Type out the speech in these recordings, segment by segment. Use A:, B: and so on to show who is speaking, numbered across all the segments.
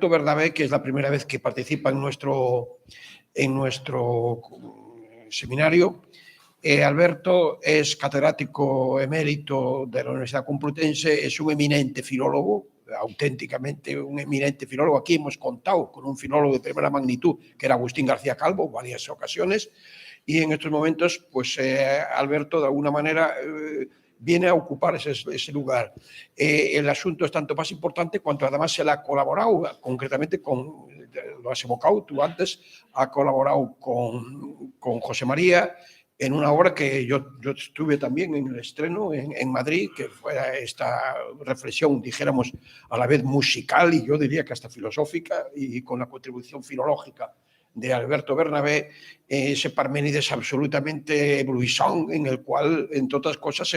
A: Bernabé, que es la primera vez que participa en nuestro seminario. Alberto es catedrático emérito de la Universidad Complutense, es un eminente filólogo, auténticamente un eminente filólogo. Aquí hemos contado con un filólogo de primera magnitud, que era Agustín García Calvo, varias ocasiones, y en estos momentos, pues Alberto, de alguna manera, viene a ocupar ese lugar. El asunto es tanto más importante cuanto además se le ha colaborado, concretamente con, lo has evocado tú antes, ha colaborado con José María en una obra que yo estuve también en el estreno en Madrid, que fue esta reflexión, dijéramos, a la vez musical y yo diría que hasta filosófica, y con la contribución filológica de Alberto Bernabé, ese Parménides absolutamente bruisón, en el cual, entre otras cosas,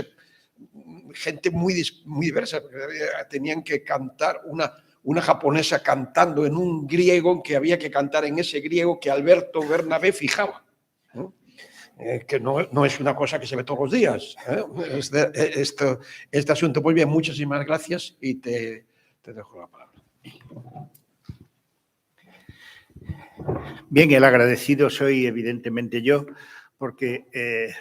A: gente muy diversa, tenían que cantar una japonesa cantando en un griego que había que cantar en ese griego que Alberto Bernabé fijaba, ¿no? Que no es una cosa que se ve todos los días, ¿eh? Este asunto. Pues bien, muchísimas gracias y te dejo la palabra.
B: Bien, el agradecido soy evidentemente yo, porque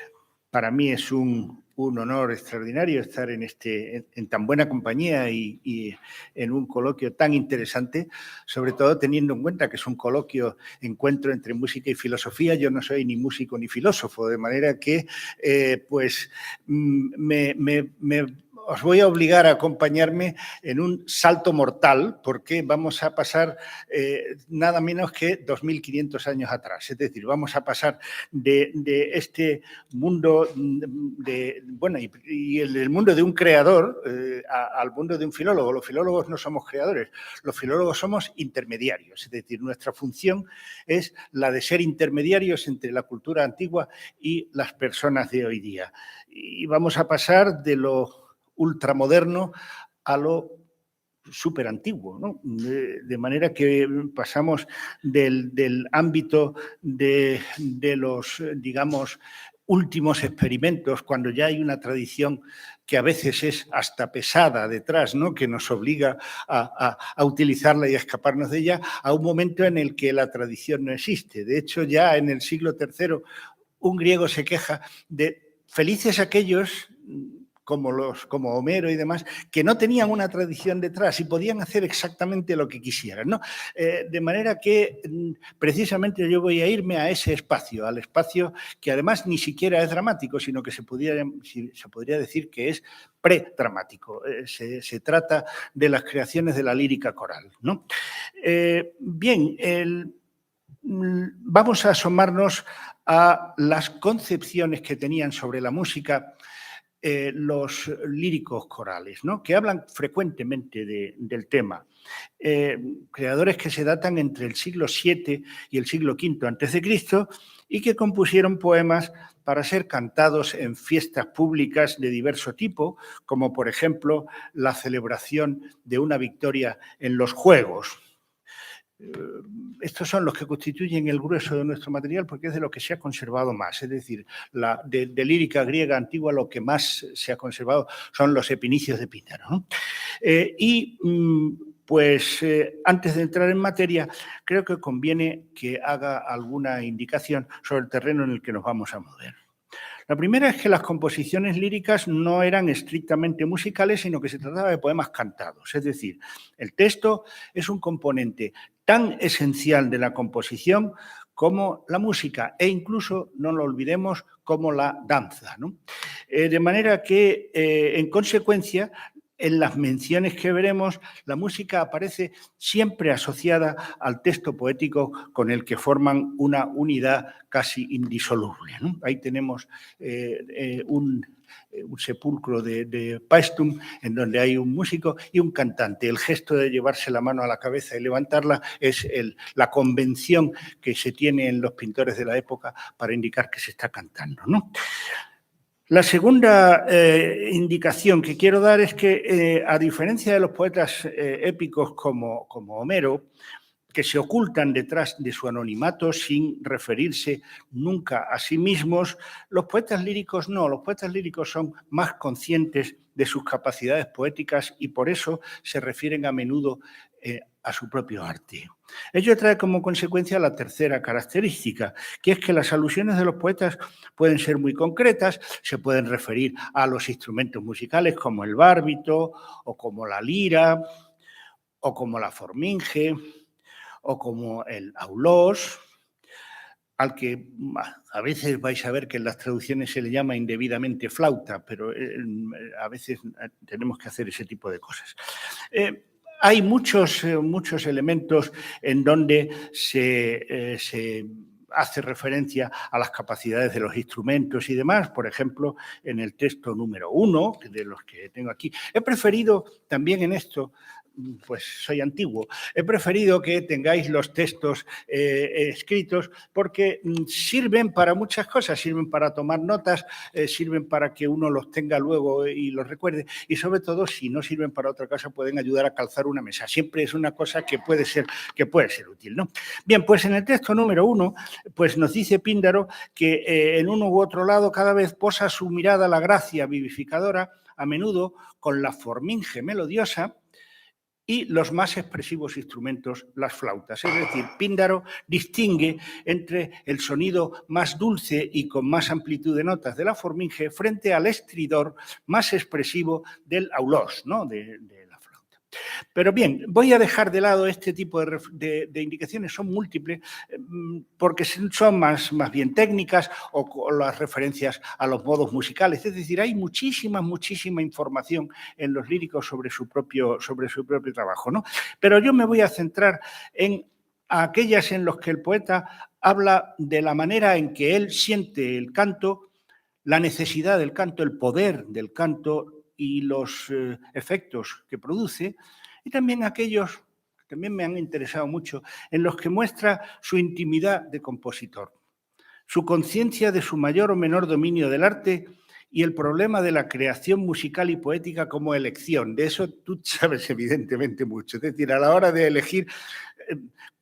B: para mí es un honor extraordinario estar en tan buena compañía y en un coloquio tan interesante, sobre todo teniendo en cuenta que es un coloquio, encuentro entre música y filosofía. Yo no soy ni músico ni filósofo, de manera que os voy a obligar a acompañarme en un salto mortal, porque vamos a pasar nada menos que 2500 años atrás. Es decir, vamos a pasar de este mundo y el mundo de un creador al mundo de un filólogo. Los filólogos no somos creadores, los filólogos somos intermediarios. Es decir, nuestra función es la de ser intermediarios entre la cultura antigua y las personas de hoy día. Y vamos a pasar de lo ultramoderno a lo súper antiguo, ¿no? De manera que pasamos del ámbito de los, digamos, últimos experimentos, cuando ya hay una tradición que a veces es hasta pesada detrás, ¿no?, que nos obliga a utilizarla y a escaparnos de ella, a un momento en el que la tradición no existe. De hecho, ya en el siglo III, un griego se queja de felices aquellos como Homero y demás, que no tenían una tradición detrás y podían hacer exactamente lo que quisieran, ¿no? De manera que precisamente yo voy a irme a ese espacio, al espacio que además ni siquiera es dramático, sino que se podría decir que es predramático. Se trata de las creaciones de la lírica coral, ¿no? Bien, vamos a asomarnos a las concepciones que tenían sobre la música los líricos corales, ¿no?, que hablan frecuentemente del tema. Creadores que se datan entre el siglo VII y el siglo V a.C. y que compusieron poemas para ser cantados en fiestas públicas de diverso tipo, como por ejemplo la celebración de una victoria en los Juegos. Estos son los que constituyen el grueso de nuestro material porque es de lo que se ha conservado más. Es decir, de lírica griega antigua lo que más se ha conservado son los epinicios de Píndaro, ¿no? Antes de entrar en materia, creo que conviene que haga alguna indicación sobre el terreno en el que nos vamos a mover. La primera es que las composiciones líricas no eran estrictamente musicales, sino que se trataba de poemas cantados. Es decir, el texto es un componente tan esencial de la composición como la música e incluso, no lo olvidemos, como la danza, ¿no? De manera que, en consecuencia, en las menciones que veremos, la música aparece siempre asociada al texto poético con el que forman una unidad casi indisoluble, ¿no? Ahí tenemos un sepulcro de Paestum, en donde hay un músico y un cantante. El gesto de llevarse la mano a la cabeza y levantarla es la convención que se tiene en los pintores de la época para indicar que se está cantando, ¿no? La segunda indicación que quiero dar es que, a diferencia de los poetas épicos como Homero, que se ocultan detrás de su anonimato sin referirse nunca a sí mismos, los poetas líricos no. Los poetas líricos son más conscientes de sus capacidades poéticas y por eso se refieren a menudo a su propio arte. Ello trae como consecuencia la tercera característica, que es que las alusiones de los poetas pueden ser muy concretas, se pueden referir a los instrumentos musicales como el bárbito o como la lira o como la forminge o como el aulós, al que a veces vais a ver que en las traducciones se le llama indebidamente flauta, pero a veces tenemos que hacer ese tipo de cosas. Hay muchos elementos en donde se hace referencia a las capacidades de los instrumentos y demás, por ejemplo, en el texto número 1, de los que tengo aquí. He preferido también en esto, pues soy antiguo, he preferido que tengáis los textos escritos porque sirven para muchas cosas, sirven para tomar notas, sirven para que uno los tenga luego y los recuerde y sobre todo si no sirven para otra cosa pueden ayudar a calzar una mesa. Siempre es una cosa que puede ser útil, ¿no? Bien, pues en el texto número 1 pues nos dice Píndaro que en uno u otro lado cada vez posa su mirada la gracia vivificadora, a menudo con la forminge melodiosa, y los más expresivos instrumentos, las flautas. Es decir, Píndaro distingue entre el sonido más dulce y con más amplitud de notas de la forminge frente al estridor más expresivo del aulós, ¿no? de la flauta. Pero bien, voy a dejar de lado este tipo de indicaciones, son múltiples, porque son más bien técnicas o las referencias a los modos musicales. Es decir, hay muchísima información en los líricos sobre su propio trabajo, ¿no? Pero yo me voy a centrar en aquellas en las que el poeta habla de la manera en que él siente el canto, la necesidad del canto, el poder del canto y los efectos que produce, y también aquellos que también me han interesado mucho, en los que muestra su intimidad de compositor, su conciencia de su mayor o menor dominio del arte y el problema de la creación musical y poética como elección. De eso tú sabes evidentemente mucho. Es decir, a la hora de elegir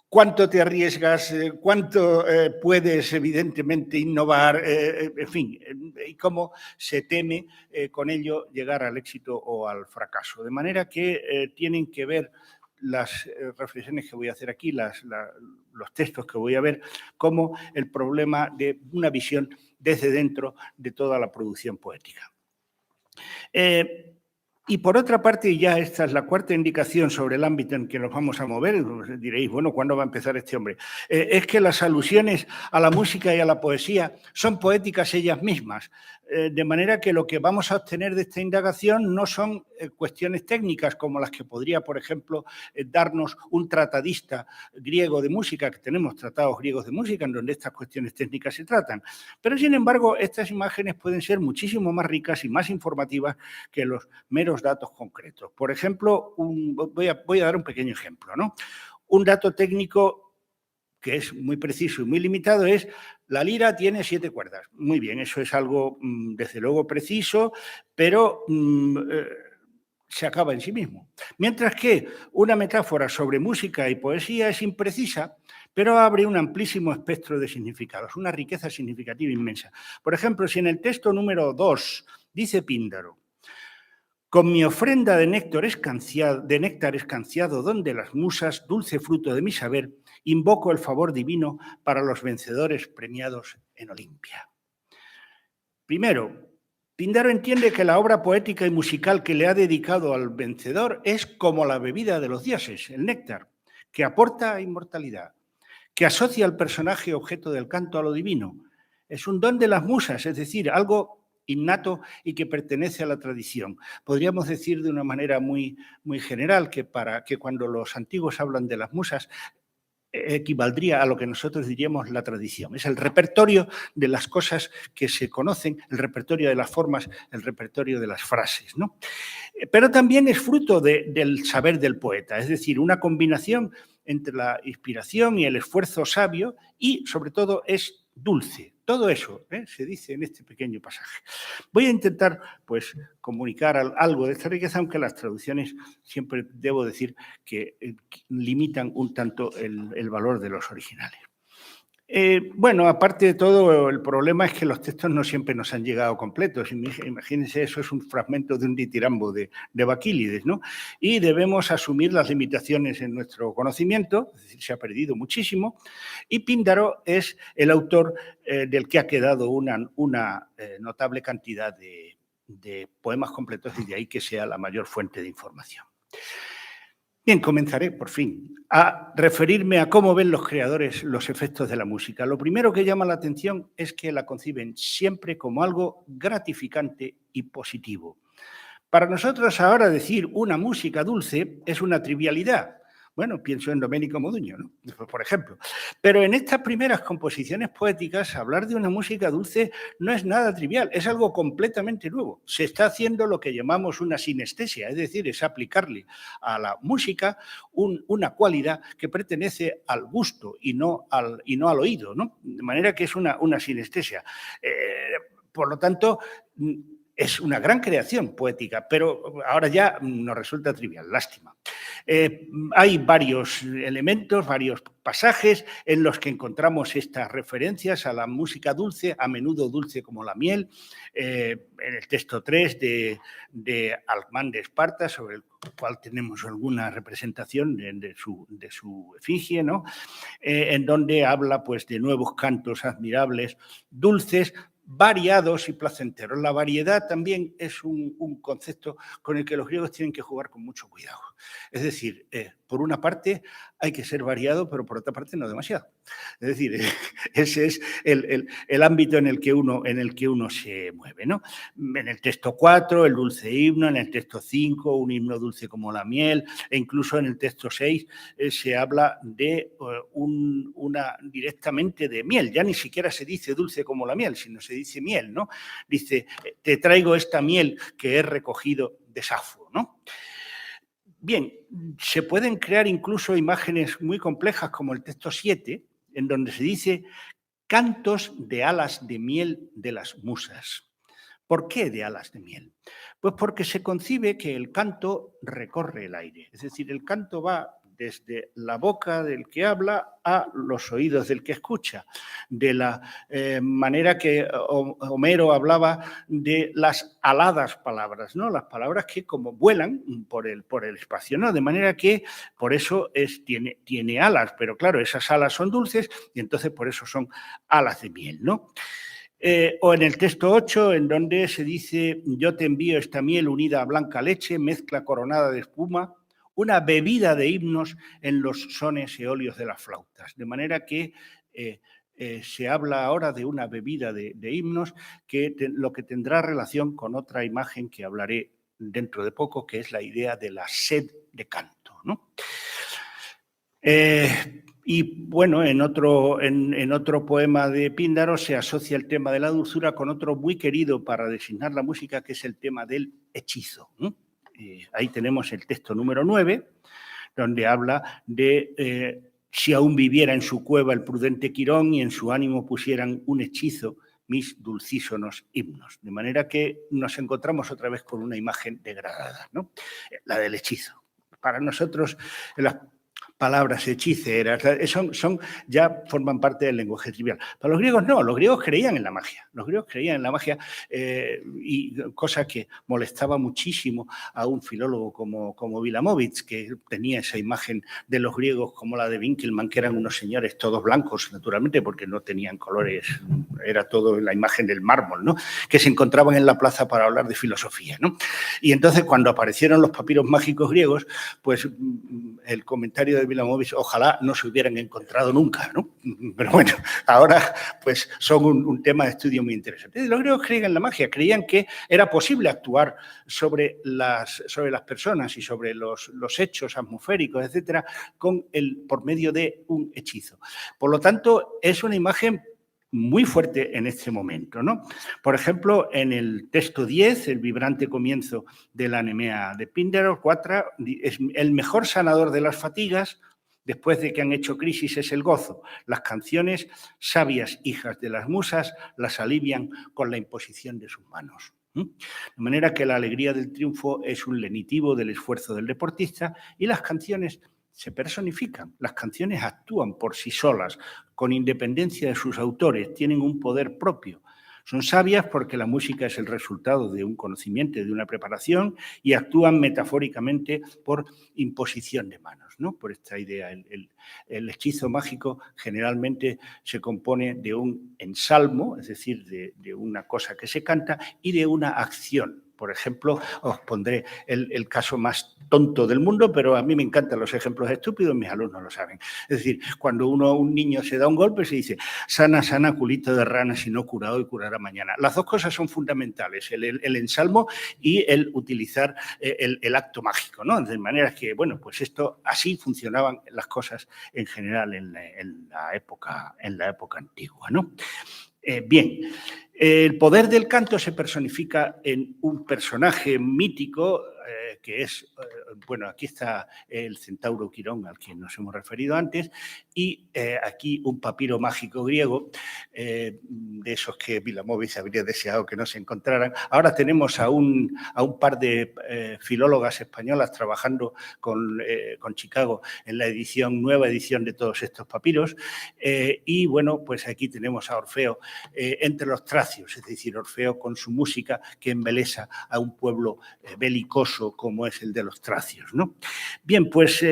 B: cuánto te arriesgas, cuánto puedes evidentemente innovar, en fin, y cómo se teme con ello llegar al éxito o al fracaso. De manera que tienen que ver las reflexiones que voy a hacer aquí, los textos que voy a ver, como el problema de una visión desde dentro de toda la producción poética. Y por otra parte, ya esta es la cuarta indicación sobre el ámbito en que nos vamos a mover. Diréis, bueno, ¿cuándo va a empezar este hombre? Es que las alusiones a la música y a la poesía son poéticas ellas mismas. De manera que lo que vamos a obtener de esta indagación no son cuestiones técnicas como las que podría, por ejemplo, darnos un tratadista griego de música, que tenemos tratados griegos de música en donde estas cuestiones técnicas se tratan. Pero, sin embargo, estas imágenes pueden ser muchísimo más ricas y más informativas que los meros datos concretos. Por ejemplo, voy a dar un pequeño ejemplo, ¿no? Un dato técnico que es muy preciso y muy limitado es la lira tiene 7 cuerdas. Muy bien, eso es algo desde luego preciso, pero se acaba en sí mismo. Mientras que una metáfora sobre música y poesía es imprecisa, pero abre un amplísimo espectro de significados, una riqueza significativa inmensa. Por ejemplo, si en el texto número 2 dice Píndaro: con mi ofrenda de néctar escanciado, donde las musas, dulce fruto de mi saber, invoco el favor divino para los vencedores premiados en Olimpia. Primero, Píndaro entiende que la obra poética y musical que le ha dedicado al vencedor es como la bebida de los dioses, el néctar, que aporta inmortalidad, que asocia al personaje objeto del canto a lo divino. Es un don de las musas, es decir, algo innato y que pertenece a la tradición. Podríamos decir de una manera muy general que cuando los antiguos hablan de las musas equivaldría a lo que nosotros diríamos la tradición. Es el repertorio de las cosas que se conocen, el repertorio de las formas, el repertorio de las frases, ¿no? Pero también es fruto del saber del poeta, es decir, una combinación entre la inspiración y el esfuerzo sabio y, sobre todo, es dulce. Todo eso se dice en este pequeño pasaje. Voy a intentar, pues, comunicar algo de esta riqueza, aunque las traducciones siempre debo decir que limitan un tanto el valor de los originales. Bueno, aparte de todo, el problema es que los textos no siempre nos han llegado completos. Imagínense, eso es un fragmento de un ditirambo de Baquílides, ¿no? Y debemos asumir las limitaciones en nuestro conocimiento, es decir, se ha perdido muchísimo, y Píndaro es el autor del que ha quedado una notable cantidad de poemas completos y de ahí que sea la mayor fuente de información. Bien, comenzaré, por fin, a referirme a cómo ven los creadores los efectos de la música. Lo primero que llama la atención es que la conciben siempre como algo gratificante y positivo. Para nosotros ahora decir una música dulce es una trivialidad. Bueno, pienso en Domenico Modugno, ¿no? Por ejemplo. Pero en estas primeras composiciones poéticas, hablar de una música dulce no es nada trivial, es algo completamente nuevo. Se está haciendo lo que llamamos una sinestesia, es decir, es aplicarle a la música una cualidad que pertenece al gusto y no al oído, ¿no? De manera que es una sinestesia. Por lo tanto, es una gran creación poética, pero ahora ya nos resulta trivial, lástima. Hay varios elementos, varios pasajes en los que encontramos estas referencias a la música dulce, a menudo dulce como la miel, en el texto 3 de Alcmán de Esparta, sobre el cual tenemos alguna representación de su efigie, ¿no? En donde habla pues, de nuevos cantos admirables, dulces, variados y placenteros. La variedad también es un concepto con el que los griegos tienen que jugar con mucho cuidado. Es decir, por una parte hay que ser variado, pero por otra parte no demasiado. Es decir, ese es el ámbito en el que uno se mueve, ¿no? En el texto 4, el dulce himno, en el texto 5, un himno dulce como la miel, e incluso en el texto 6 se habla de directamente de miel. Ya ni siquiera se dice dulce como la miel, sino se dice miel, ¿no? Dice, te traigo esta miel que he recogido de Safo, ¿no? Bien, se pueden crear incluso imágenes muy complejas como el texto 7, en donde se dice cantos de alas de miel de las musas. ¿Por qué de alas de miel? Pues porque se concibe que el canto recorre el aire, es decir, el canto va desde la boca del que habla a los oídos del que escucha, de la manera que Homero hablaba de las aladas palabras, ¿no? Las palabras que como vuelan por el espacio, ¿no? De manera que por eso tiene alas, pero claro, esas alas son dulces y entonces por eso son alas de miel, ¿no? O en el texto 8, en donde se dice, yo te envío esta miel unida a blanca leche, mezcla coronada de espuma, una bebida de himnos en los sones eolios de las flautas. De manera que se habla ahora de una bebida de himnos, lo que tendrá relación con otra imagen que hablaré dentro de poco, que es la idea de la sed de canto, ¿no? Y bueno, en otro poema de Píndaro se asocia el tema de la dulzura con otro muy querido para designar la música, que es el tema del hechizo, ¿no? Ahí tenemos el texto número 9, donde habla de si aún viviera en su cueva el prudente Quirón y en su ánimo pusieran un hechizo mis dulcísonos himnos. De manera que nos encontramos otra vez con una imagen degradada, ¿no? La del hechizo. Para nosotros, las palabras hechiceras, ya forman parte del lenguaje trivial. Para los griegos no, los griegos creían en la magia. Los griegos creían en la magia y cosa que molestaba muchísimo a un filólogo como Wilamowitz, que tenía esa imagen de los griegos como la de Winkelmann, que eran unos señores todos blancos, naturalmente, porque no tenían colores, era todo la imagen del mármol, ¿no? Que se encontraban en la plaza para hablar de filosofía, ¿no? Y entonces, cuando aparecieron los papiros mágicos griegos, pues el comentario de Wilamowitz, ojalá no se hubieran encontrado nunca, ¿no? Pero bueno, ahora pues son un tema de estudio muy interesante. Los griegos creían en la magia, creían que era posible actuar sobre las personas y sobre los hechos atmosféricos, etcétera, por medio de un hechizo. Por lo tanto, es una imagen muy fuerte en este momento, ¿no? Por ejemplo, en el texto 10, el vibrante comienzo de la Nemea de Píndaro, 4, es el mejor sanador de las fatigas, después de que han hecho crisis, es el gozo. Las canciones, sabias hijas de las musas, las alivian con la imposición de sus manos. De manera que la alegría del triunfo es un lenitivo del esfuerzo del deportista y las canciones se personifican. Las canciones actúan por sí solas, con independencia de sus autores, tienen un poder propio. Son sabias porque la música es el resultado de un conocimiento, de una preparación, y actúan metafóricamente por imposición de manos, ¿no? Por esta idea. El hechizo mágico generalmente se compone de un ensalmo, es decir, de una cosa que se canta, y de una acción. Por ejemplo, os pondré el caso más tonto del mundo, pero a mí me encantan los ejemplos estúpidos, mis alumnos lo saben. Es decir, cuando un niño se da un golpe, se dice, sana, sana, culito de rana, si no curado y curará mañana. Las dos cosas son fundamentales, el ensalmo y el utilizar el acto mágico, ¿no? De manera que, bueno, pues esto, así funcionaban las cosas en general en la época antigua, ¿no? Bien, el poder del canto se personifica en un personaje mítico que es, bueno, aquí está el centauro Quirón, al que nos hemos referido antes, y aquí un papiro mágico griego, de esos que Vilamovic habría deseado que no se encontraran. Ahora tenemos a un par de filólogas españolas trabajando con Chicago en la nueva edición de todos estos papiros, y bueno, pues aquí tenemos a Orfeo entre los tracios, es decir, Orfeo con su música que embelesa a un pueblo belicoso como es el de los tracios, ¿no? Bien, pues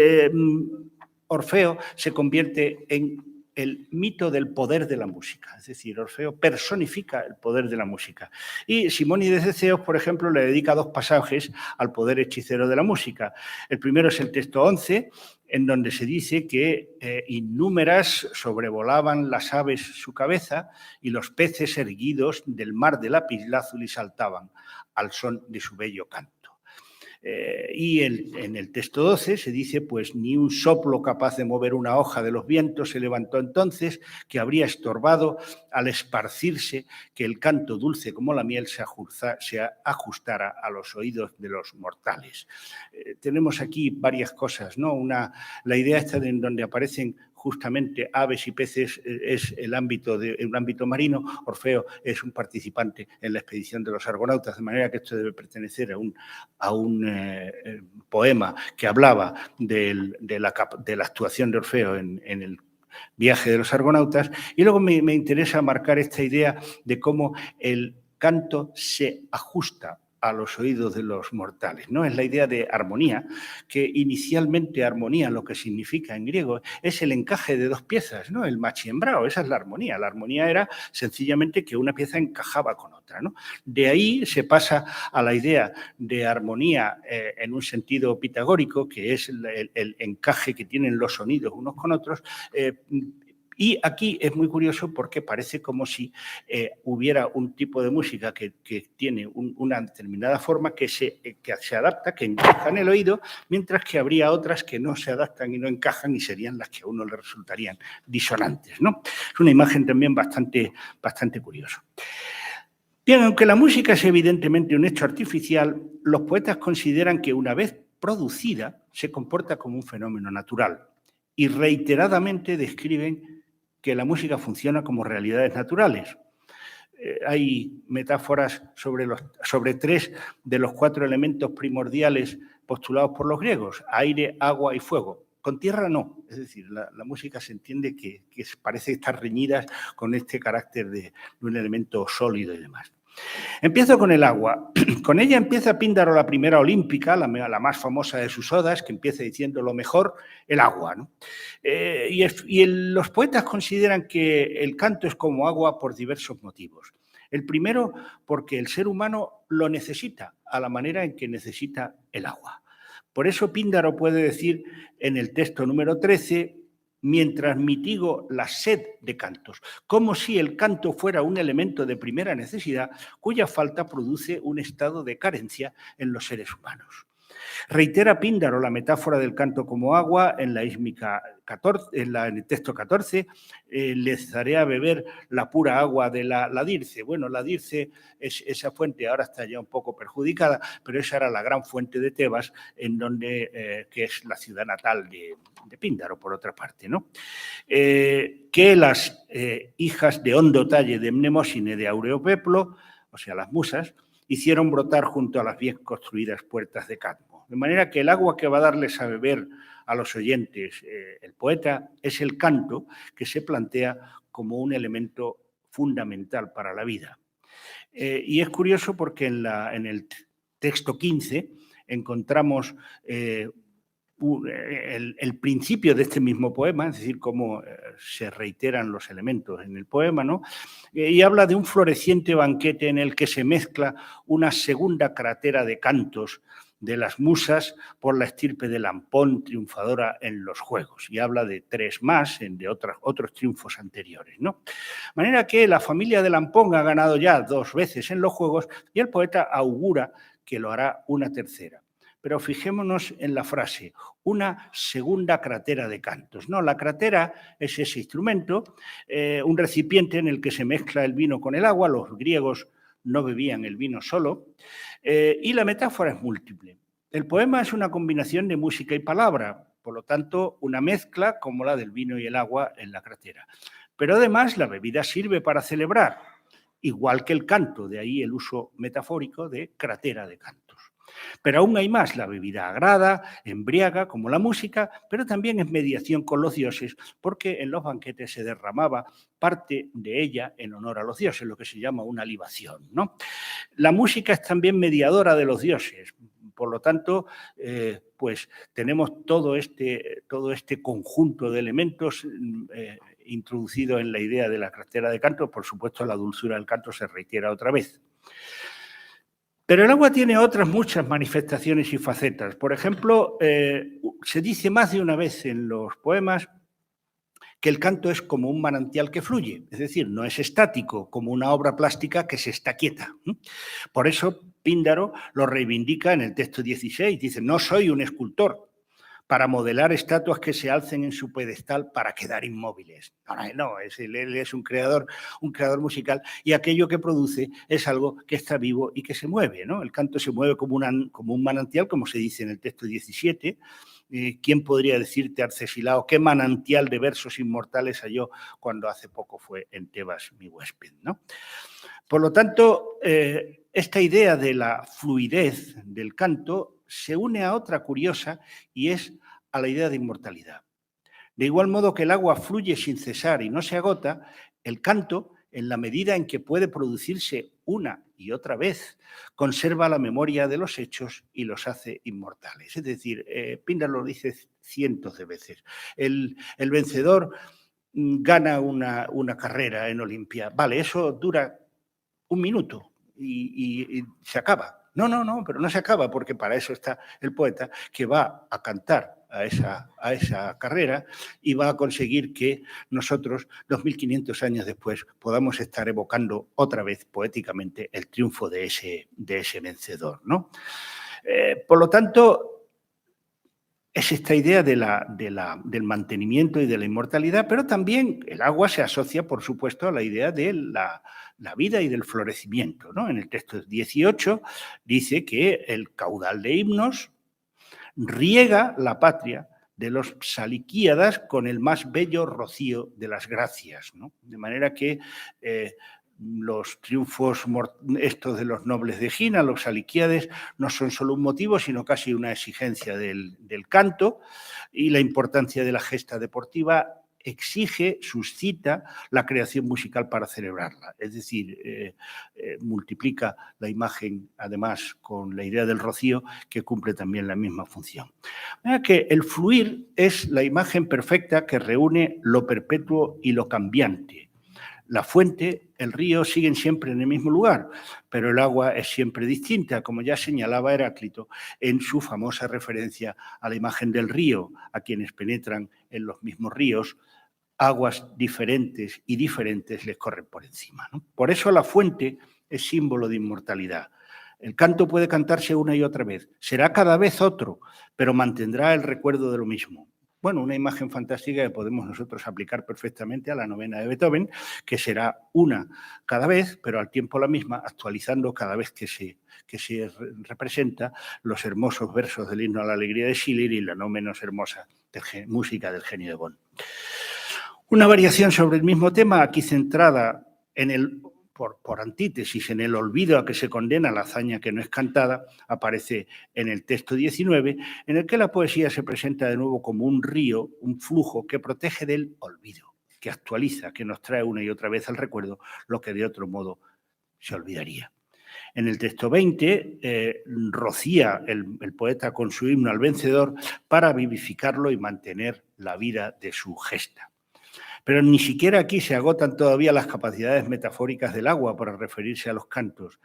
B: Orfeo se convierte en el mito del poder de la música, es decir, Orfeo personifica el poder de la música. Y Simónides de Ceos, por ejemplo, le dedica 2 pasajes al poder hechicero de la música. El primero es el texto 11, en donde se dice que innúmeras sobrevolaban las aves su cabeza y los peces erguidos del mar de lapislázuli saltaban al son de su bello canto. Y en el texto 12 se dice, pues ni un soplo capaz de mover una hoja de los vientos se levantó entonces, que habría estorbado al esparcirse que el canto dulce como la miel se ajustara a los oídos de los mortales. Tenemos aquí varias cosas, ¿no? La idea esta en donde aparecen justamente aves y peces es un ámbito marino. Orfeo es un participante en la expedición de los argonautas, de manera que esto debe pertenecer a un poema que hablaba de la actuación de Orfeo en el viaje de los argonautas. Y luego me interesa marcar esta idea de cómo el canto se ajusta a los oídos de los mortales, ¿no? Es la idea de armonía, que inicialmente armonía, lo que significa en griego, es el encaje de 2 piezas, ¿no? El machiembrao, esa es la armonía. La armonía era sencillamente que una pieza encajaba con otra, ¿no? De ahí se pasa a la idea de armonía en un sentido pitagórico, que es el encaje que tienen los sonidos unos con otros. Y aquí es muy curioso porque parece como si hubiera un tipo de música que tiene una determinada forma que se adapta, que encaja en el oído, mientras que habría otras que no se adaptan y no encajan y serían las que a uno le resultarían disonantes, ¿no? Es una imagen también bastante curiosa. Bien, aunque la música es evidentemente un hecho artificial, los poetas consideran que una vez producida se comporta como un fenómeno natural y reiteradamente describen que la música funciona como realidades naturales. Hay metáforas sobre 3 de los 4 elementos primordiales postulados por los griegos, aire, agua y fuego. Con tierra no, es decir, la música se entiende que parece estar reñida con este carácter de un elemento sólido y demás. Empiezo con el agua. Con ella empieza Píndaro, la primera olímpica, la más famosa de sus odas, que empieza diciendo lo mejor, el agua, ¿no? Los poetas consideran que el canto es como agua por diversos motivos. El primero, porque el ser humano lo necesita a la manera en que necesita el agua. Por eso Píndaro puede decir en el texto número 13, mientras mitigo la sed de cantos, como si el canto fuera un elemento de primera necesidad cuya falta produce un estado de carencia en los seres humanos. Reitera Píndaro la metáfora del canto como agua en la ísmica 14, en el texto 14, les daré a beber la pura agua de la Dirce. Bueno, la Dirce es esa fuente, ahora está ya un poco perjudicada, pero esa era la gran fuente de Tebas, que es la ciudad natal de Píndaro, por otra parte, ¿no? Que las hijas de hondo talle de Mnemósine de Aureopeplo, o sea, las musas, hicieron brotar junto a las bien construidas puertas de Cadmo. De manera que el agua que va a darles a beber a los oyentes el poeta, es el canto, que se plantea como un elemento fundamental para la vida. Y es curioso porque en el texto 15 encontramos el principio de este mismo poema, es decir, cómo se reiteran los elementos en el poema, ¿no? Y habla de un floreciente banquete en el que se mezcla una segunda crátera de cantos de las musas por la estirpe de Lampón, triunfadora en los juegos. Y habla de 3 más, de otros triunfos anteriores, ¿no? De manera que la familia de Lampón ha ganado ya 2 veces en los juegos y el poeta augura que lo hará una tercera. Pero fijémonos en la frase, una segunda crátera de cantos. No, la crátera es ese instrumento, un recipiente en el que se mezcla el vino con el agua. Los griegos no bebían el vino solo, y la metáfora es múltiple. El poema es una combinación de música y palabra, por lo tanto, una mezcla como la del vino y el agua en la crátera. Pero además la bebida sirve para celebrar, igual que el canto, de ahí el uso metafórico de crátera de cantos. Pero aún hay más, la bebida agrada, embriaga, como la música, pero también es mediación con los dioses, porque en los banquetes se derramaba parte de ella en honor a los dioses, lo que se llama una libación, ¿no? La música es también mediadora de los dioses, por lo tanto, pues tenemos todo este conjunto de elementos introducido en la idea de la crátera de canto. Por supuesto, la dulzura del canto se reitera otra vez. Pero el agua tiene otras muchas manifestaciones y facetas. Por ejemplo, se dice más de una vez en los poemas que el canto es como un manantial que fluye, es decir, no es estático, como una obra plástica que se está quieta. Por eso Píndaro lo reivindica en el texto 16, dice, no soy un escultor para modelar estatuas que se alcen en su pedestal para quedar inmóviles. No, él es un creador musical, y aquello que produce es algo que está vivo y que se mueve, ¿no? El canto se mueve como un manantial, como se dice en el texto 17. ¿Quién podría decirte, Arcesilao, qué manantial de versos inmortales halló cuando hace poco fue en Tebas mi huésped, ¿no? Por lo tanto, esta idea de la fluidez del canto se une a otra curiosa, y es a la idea de inmortalidad. De igual modo que el agua fluye sin cesar y no se agota, el canto, en la medida en que puede producirse una y otra vez, conserva la memoria de los hechos y los hace inmortales. Es decir, Píndaro lo dice cientos de veces. El vencedor gana una carrera en Olimpia. Vale, eso dura 1 minuto y se acaba. No, pero no se acaba, porque para eso está el poeta, que va a cantar a esa carrera y va a conseguir que nosotros, 2500 años después, podamos estar evocando otra vez poéticamente el triunfo de ese vencedor, ¿no? Por lo tanto, es esta idea del mantenimiento y de la inmortalidad, pero también el agua se asocia, por supuesto, a la idea de la vida y del florecimiento, ¿no? En el texto 18 dice que el caudal de himnos riega la patria de los saliquíadas con el más bello rocío de las gracias, ¿no? De manera que los triunfos estos de los nobles de Gina, los saliquíades, no son solo un motivo, sino casi una exigencia del canto, y la importancia de la gesta deportiva exige, suscita la creación musical para celebrarla. Es decir, multiplica la imagen, además, con la idea del rocío, que cumple también la misma función. Mira que el fluir es la imagen perfecta que reúne lo perpetuo y lo cambiante. La fuente, el río, siguen siempre en el mismo lugar, pero el agua es siempre distinta, como ya señalaba Heráclito en su famosa referencia a la imagen del río, a quienes penetran en los mismos ríos, aguas diferentes y diferentes les corren por encima, ¿no? Por eso la fuente es símbolo de inmortalidad. El canto puede cantarse una y otra vez, será cada vez otro, pero mantendrá el recuerdo de lo mismo. Bueno, una imagen fantástica que podemos nosotros aplicar perfectamente a la novena de Beethoven, que será una cada vez, pero al tiempo la misma, actualizando cada vez que se representa los hermosos versos del himno a la alegría de Schiller y la no menos hermosa música del genio de Bonn. Una variación sobre el mismo tema, aquí centrada en el por antítesis, en el olvido a que se condena la hazaña que no es cantada, aparece en el texto 19, en el que la poesía se presenta de nuevo como un río, un flujo que protege del olvido, que actualiza, que nos trae una y otra vez al recuerdo lo que de otro modo se olvidaría. En el texto 20, rocía el poeta con su himno al vencedor para vivificarlo y mantener la vida de su gesta. Pero ni siquiera aquí se agotan todavía las capacidades metafóricas del agua para referirse a los cantos.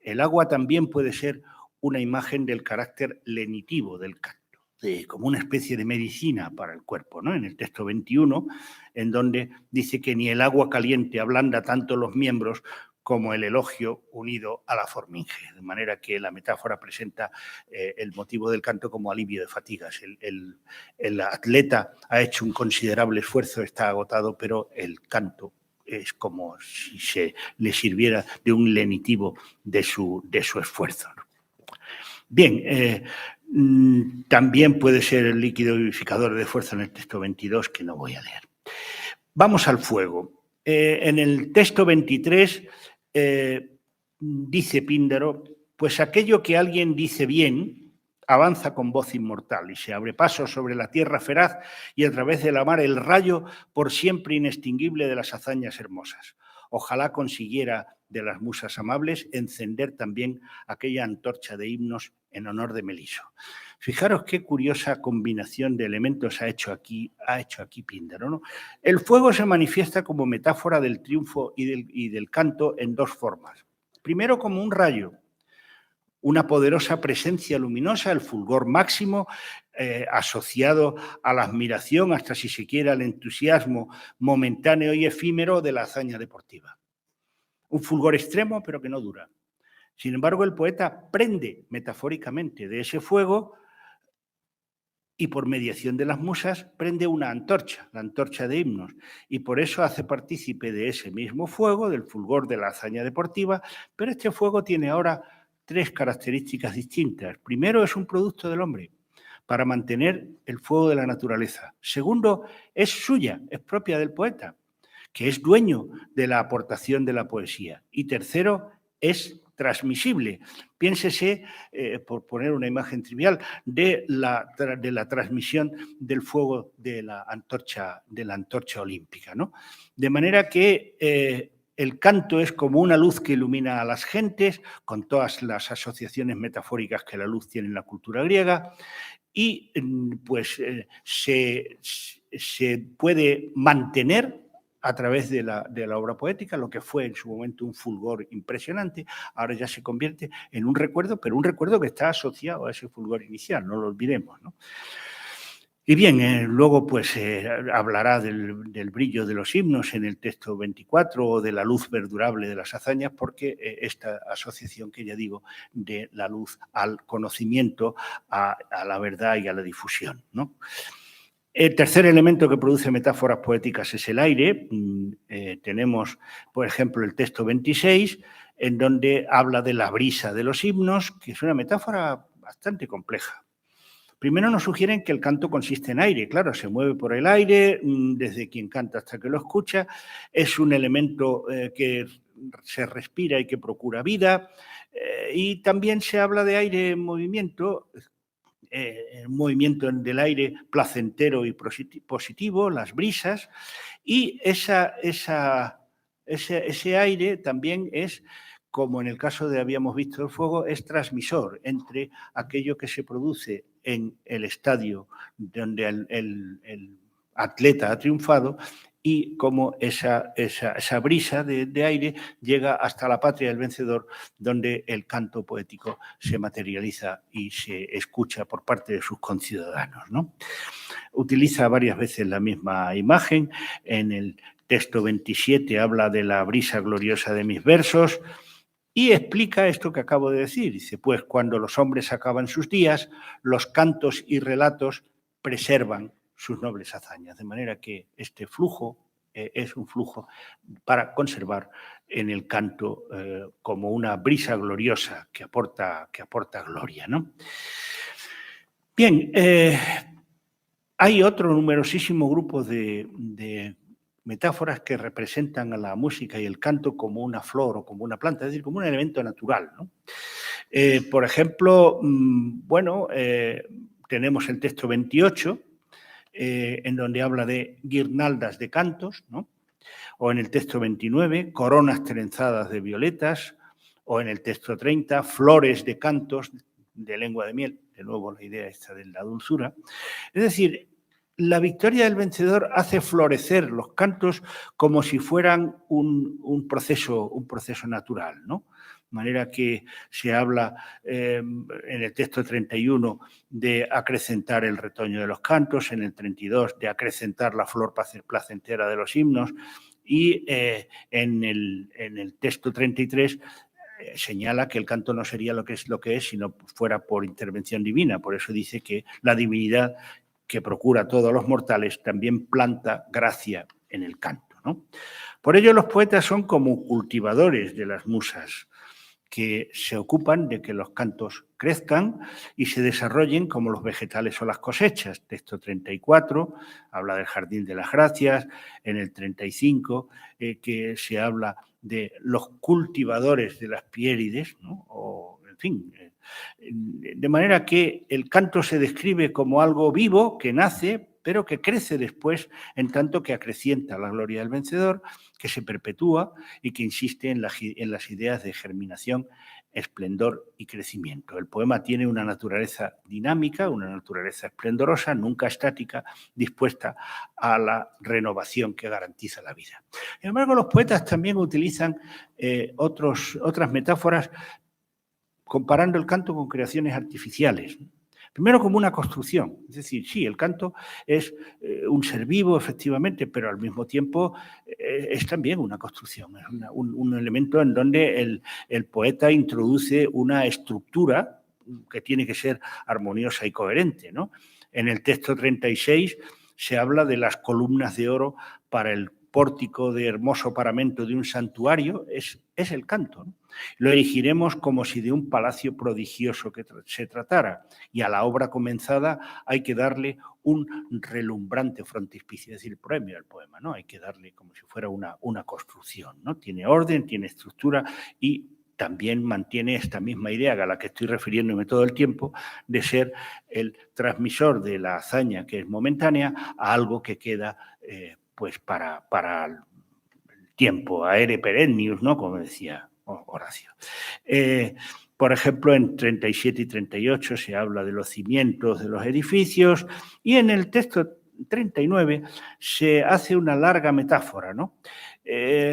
B: El agua también puede ser una imagen del carácter lenitivo del canto, como una especie de medicina para el cuerpo, ¿no? En el texto 21, en donde dice que ni el agua caliente ablanda tanto los miembros como el elogio unido a la forminge, de manera que la metáfora presenta el motivo del canto como alivio de fatigas. El atleta ha hecho un considerable esfuerzo, está agotado, pero el canto es como si se le sirviera de un lenitivo de su esfuerzo. Bien, también puede ser el líquido vivificador de fuerza en el texto 22, que no voy a leer. Vamos al fuego. En el texto 23 dice Píndaro, pues aquello que alguien dice bien avanza con voz inmortal y se abre paso sobre la tierra feraz y a través de la mar el rayo por siempre inextinguible de las hazañas hermosas. Ojalá consiguiera de las musas amables encender también aquella antorcha de himnos en honor de Meliso. Fijaros qué curiosa combinación de elementos ha hecho aquí Píndaro, ¿no? El fuego se manifiesta como metáfora del triunfo y del canto en dos formas. Primero, como un rayo, una poderosa presencia luminosa, el fulgor máximo, asociado a la admiración, hasta si se quiere al entusiasmo momentáneo y efímero de la hazaña deportiva. Un fulgor extremo, pero que no dura. Sin embargo, el poeta prende metafóricamente de ese fuego y por mediación de las musas prende una antorcha, la antorcha de himnos, y por eso hace partícipe de ese mismo fuego, del fulgor de la hazaña deportiva, pero este fuego tiene ahora tres características distintas. Primero, es un producto del hombre, para mantener el fuego de la naturaleza. Segundo, es suya, es propia del poeta, que es dueño de la aportación de la poesía. Y tercero, es transmisible. Piénsese, por poner una imagen trivial, de la transmisión del fuego de la antorcha olímpica, ¿no? De manera que el canto es como una luz que ilumina a las gentes, con todas las asociaciones metafóricas que la luz tiene en la cultura griega, y pues se puede mantener a través de la obra poética, lo que fue en su momento un fulgor impresionante, ahora ya se convierte en un recuerdo, pero un recuerdo que está asociado a ese fulgor inicial, no lo olvidemos, ¿no? Y bien, luego pues hablará del brillo de los himnos en el texto 24 o de la luz perdurable de las hazañas, porque esta asociación que ya digo de la luz al conocimiento, a la verdad y a la difusión, ¿no? El tercer elemento que produce metáforas poéticas es el aire. Tenemos, por ejemplo, el texto 26, en donde habla de la brisa de los himnos, que es una metáfora bastante compleja. Primero nos sugieren que el canto consiste en aire, claro, se mueve por el aire, desde quien canta hasta que lo escucha, es un elemento que se respira y que procura vida, y también se habla de aire en movimiento, un movimiento del aire placentero y positivo, las brisas, y ese aire también es, como en el caso de habíamos visto el fuego, es transmisor entre aquello que se produce en el estadio donde el atleta ha triunfado y cómo esa brisa de aire llega hasta la patria del vencedor, donde el canto poético se materializa y se escucha por parte de sus conciudadanos, ¿no? Utiliza varias veces la misma imagen. En el texto 27 habla de la brisa gloriosa de mis versos y explica esto que acabo de decir. Dice, pues cuando los hombres acaban sus días, los cantos y relatos preservan sus nobles hazañas, de manera que este flujo es un flujo para conservar en el canto como una brisa gloriosa que aporta gloria, ¿no? Bien, hay otro numerosísimo grupo de metáforas que representan a la música y el canto como una flor o como una planta, es decir, como un elemento natural, ¿no? Por ejemplo, tenemos el texto 28, en donde habla de guirnaldas de cantos, ¿no? O en el texto 29, coronas trenzadas de violetas, o en el texto 30, flores de cantos de lengua de miel, de nuevo la idea esta de la dulzura. Es decir, la victoria del vencedor hace florecer los cantos como si fueran un proceso natural, ¿no? De manera que se habla en el texto 31 de acrecentar el retoño de los cantos, en el 32 de acrecentar la flor placentera de los himnos, y en el texto 33 señala que el canto no sería lo que es, sino fuera por intervención divina. Por eso dice que la divinidad que procura a todos los mortales también planta gracia en el canto, ¿no? Por ello los poetas son como cultivadores de las musas, que se ocupan de que los cantos crezcan y se desarrollen como los vegetales o las cosechas. Texto 34 habla del jardín de las gracias, en el 35 que se habla de los cultivadores de las piérides, ¿no? O, en fin, de manera que el canto se describe como algo vivo que nace, pero que crece después en tanto que acrecienta la gloria del vencedor, que se perpetúa y que insiste en las ideas de germinación, esplendor y crecimiento. El poema tiene una naturaleza dinámica, una naturaleza esplendorosa, nunca estática, dispuesta a la renovación que garantiza la vida. Sin embargo, los poetas también utilizan otras metáforas comparando el canto con creaciones artificiales. Primero como una construcción, es decir, sí, el canto es un ser vivo, efectivamente, pero al mismo tiempo es también una construcción, es un elemento en donde el poeta introduce una estructura que tiene que ser armoniosa y coherente, ¿no? En el texto 36 se habla de las columnas de oro para el pórtico de hermoso paramento de un santuario, es el canto, ¿no? Lo erigiremos como si de un palacio prodigioso que se tratara, y a la obra comenzada hay que darle un relumbrante frontispicio, es decir, el premio del poema, ¿no? Hay que darle como si fuera una construcción, ¿no? Tiene orden, tiene estructura y también mantiene esta misma idea a la que estoy refiriéndome todo el tiempo, de ser el transmisor de la hazaña que es momentánea a algo que queda pues para el tiempo, aere perennius, ¿no? Como decía Horacio. Por ejemplo, en 37 y 38 se habla de los cimientos de los edificios, y en el texto 39 se hace una larga metáfora, ¿no?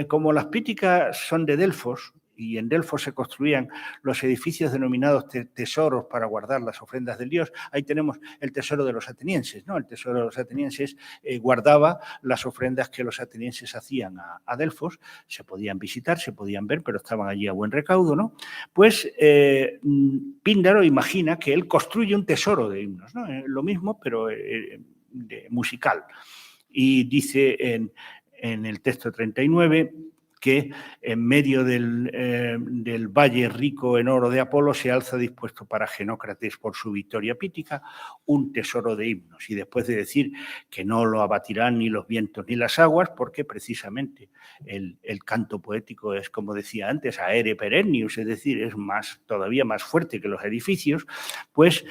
B: Como las Píticas son de Delfos, y en Delfos se construían los edificios denominados tesoros para guardar las ofrendas del dios, ahí tenemos el tesoro de los atenienses, ¿no? El tesoro de los atenienses guardaba las ofrendas que los atenienses hacían a Delfos, se podían visitar, se podían ver, pero estaban allí a buen recaudo, ¿no? Pues Píndaro imagina que él construye un tesoro de himnos, ¿no? Lo mismo, pero musical. Y dice en el texto 39 que en medio del valle rico en oro de Apolo se alza dispuesto para Genócrates por su victoria pítica un tesoro de himnos, y después de decir que no lo abatirán ni los vientos ni las aguas, porque precisamente el canto poético es, como decía antes, aere perennius, es decir, es todavía más fuerte que los edificios, pues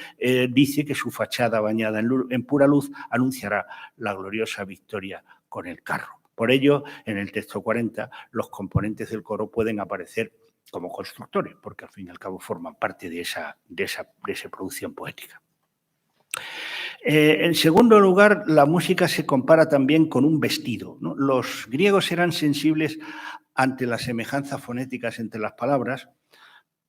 B: dice que su fachada bañada en pura luz anunciará la gloriosa victoria con el carro. Por ello, en el texto 40, los componentes del coro pueden aparecer como constructores, porque al fin y al cabo forman parte de esa producción poética. En segundo lugar, la música se compara también con un vestido, ¿no? Los griegos eran sensibles ante las semejanzas fonéticas entre las palabras,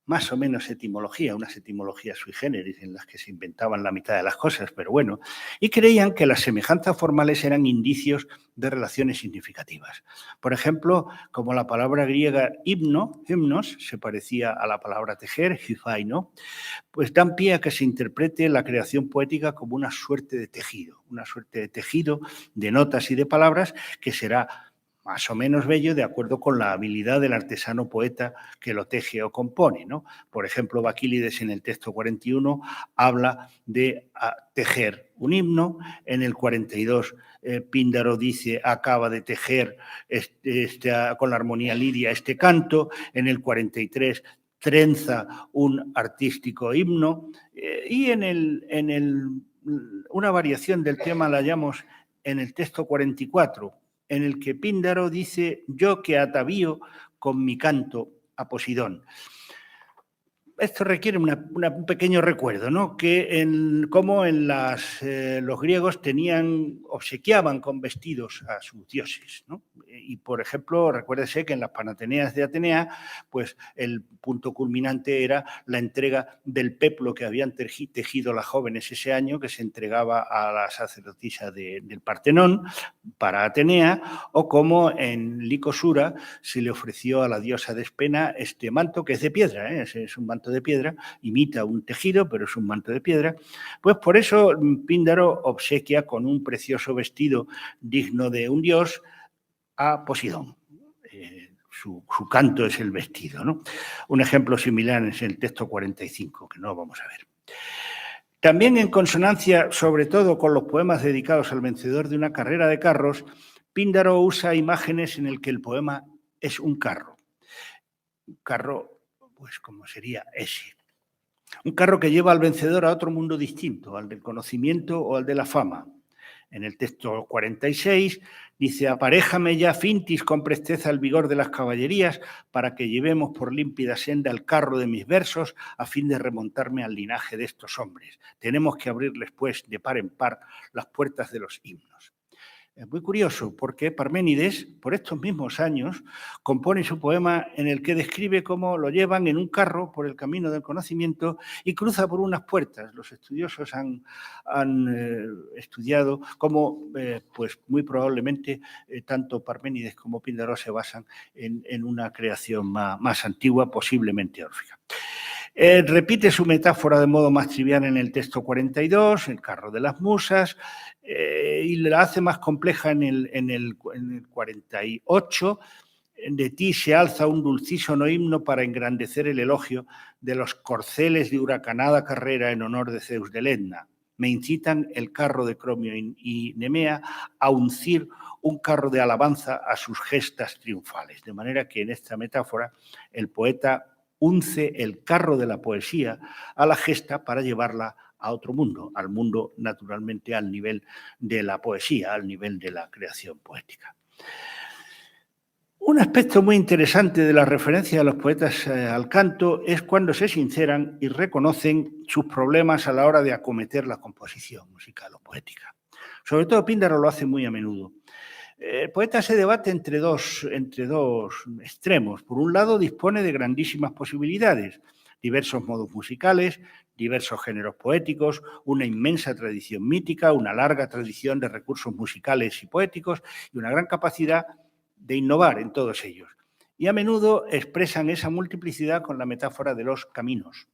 B: más o menos etimología, unas etimologías sui generis en las que se inventaban la mitad de las cosas, pero bueno, y creían que las semejanzas formales eran indicios de relaciones significativas. Por ejemplo, como la palabra griega himnos, se parecía a la palabra tejer, hifaino, pues dan pie a que se interprete la creación poética como una suerte de tejido de notas y de palabras que será más o menos bello de acuerdo con la habilidad del artesano poeta que lo teje o compone, ¿no? Por ejemplo, Bakílides en el texto 41 habla de tejer un himno, en el 42 Píndaro dice acaba de tejer con la armonía lidia este canto, en el 43 trenza un artístico himno y una variación del tema la hallamos en el texto 44, en el que Píndaro dice yo que atavío con mi canto a Posidón. Esto requiere un pequeño recuerdo, ¿no? Que como los griegos obsequiaban con vestidos a sus dioses, ¿no? Y, por ejemplo, recuérdese que en las Panateneas de Atenea, pues el punto culminante era la entrega del peplo que habían tejido las jóvenes ese año, que se entregaba a la sacerdotisa del Partenón para Atenea, o como en Licosura se le ofreció a la diosa Despena este manto que es de piedra, ¿eh? Es un manto de piedra, imita un tejido, pero es un manto de piedra. Pues por eso Píndaro obsequia con un precioso vestido digno de un dios a Posidón. Su canto es el vestido, ¿no? Un ejemplo similar es el texto 45, que no vamos a ver. También en consonancia, sobre todo con los poemas dedicados al vencedor de una carrera de carros, Píndaro usa imágenes en el que el poema es un carro. Un carro, pues como sería ese. Un carro que lleva al vencedor a otro mundo distinto, al del conocimiento o al de la fama. En el texto 46 dice, aparéjame ya, Fintis, con presteza el vigor de las caballerías, para que llevemos por límpida senda el carro de mis versos, a fin de remontarme al linaje de estos hombres. Tenemos que abrirles, pues, de par en par las puertas de los himnos. Es muy curioso porque Parménides, por estos mismos años, compone su poema en el que describe cómo lo llevan en un carro por el camino del conocimiento y cruza por unas puertas. Los estudiosos han estudiado cómo, pues muy probablemente, tanto Parménides como Píndaro se basan en una creación más antigua, posiblemente órfica. Repite su metáfora de modo más trivial en el texto 42, el carro de las musas, y la hace más compleja en el 48. De ti se alza un dulcísono himno para engrandecer el elogio de los corceles de huracanada carrera en honor de Zeus del Etna. Me incitan el carro de Cromio y Nemea a uncir un carro de alabanza a sus gestas triunfales. De manera que en esta metáfora el poeta unce el carro de la poesía a la gesta para llevarla a otro mundo, al mundo naturalmente al nivel de la poesía, al nivel de la creación poética. Un aspecto muy interesante de la referencia de los poetas al canto es cuando se sinceran y reconocen sus problemas a la hora de acometer la composición musical o poética. Sobre todo Píndaro lo hace muy a menudo. El poeta se debate entre dos extremos. Por un lado, dispone de grandísimas posibilidades, diversos modos musicales, diversos géneros poéticos, una inmensa tradición mítica, una larga tradición de recursos musicales y poéticos y una gran capacidad de innovar en todos ellos. Y a menudo expresan esa multiplicidad con la metáfora de los caminos.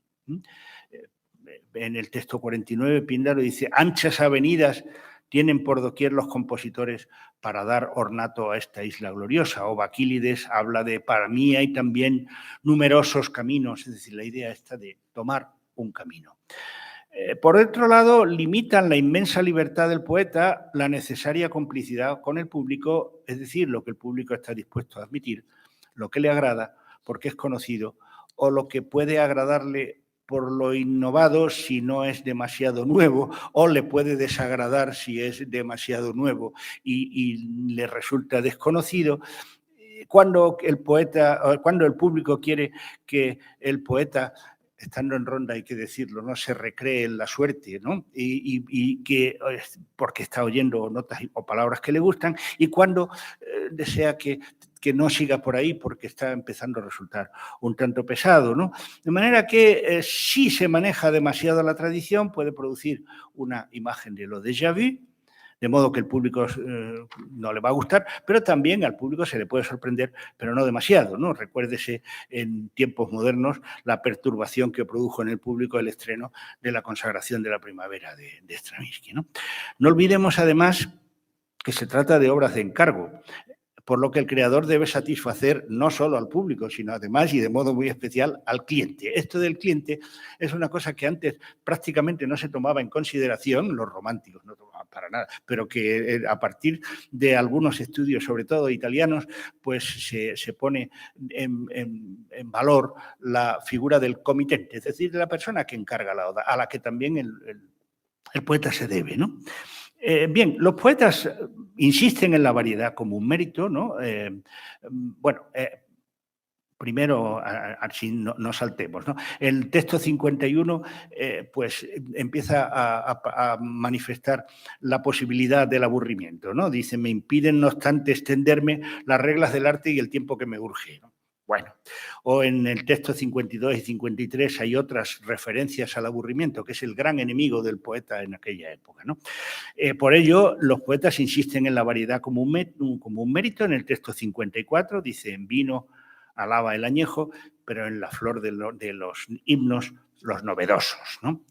B: En el texto 49, Píndaro dice, anchas avenidas tienen por doquier los compositores para dar ornato a esta isla gloriosa. O Bakílides habla de, para mí hay también numerosos caminos, es decir, la idea esta de tomar un camino. Por otro lado, limitan la inmensa libertad del poeta la necesaria complicidad con el público, es decir, lo que el público está dispuesto a admitir, lo que le agrada porque es conocido o lo que puede agradarle por lo innovado si no es demasiado nuevo, o le puede desagradar si es demasiado nuevo y le resulta desconocido. Cuando el público quiere que el poeta, estando en ronda, hay que decirlo, no se recree en la suerte, ¿no? Y que porque está oyendo notas o palabras que le gustan, y cuando desea que no siga por ahí porque está empezando a resultar un tanto pesado, ¿no? De manera que si se maneja demasiado la tradición puede producir una imagen de lo déjà vu, de modo que el público no le va a gustar, pero también al público se le puede sorprender, pero no demasiado, ¿no? Recuérdese en tiempos modernos la perturbación que produjo en el público el estreno de La consagración de la primavera de Stravinsky, ¿no? No olvidemos además que se trata de obras de encargo. por lo que el creador debe satisfacer no solo al público, sino además y de modo muy especial al cliente. Esto del cliente es una cosa que antes prácticamente no se tomaba en consideración, los románticos no tomaban para nada, pero que a partir de algunos estudios, sobre todo italianos, pues se pone en valor la figura del comitente, es decir, de la persona que encarga la oda, a la que también el poeta se debe, ¿no? Bien, los poetas insisten en la variedad como un mérito, ¿no? Primero, así no saltemos, ¿no? El texto 51 pues empieza a manifestar la posibilidad del aburrimiento, ¿no? Dice, me impiden, no obstante, extenderme las reglas del arte y el tiempo que me urge, ¿no? Bueno, o en el texto 52 y 53 hay otras referencias al aburrimiento, que es el gran enemigo del poeta en aquella época, ¿no? Por ello, los poetas insisten en la variedad como un mérito. En el texto 54 dice, en vino alaba el añejo, pero en la flor de los himnos, los novedosos, ¿no?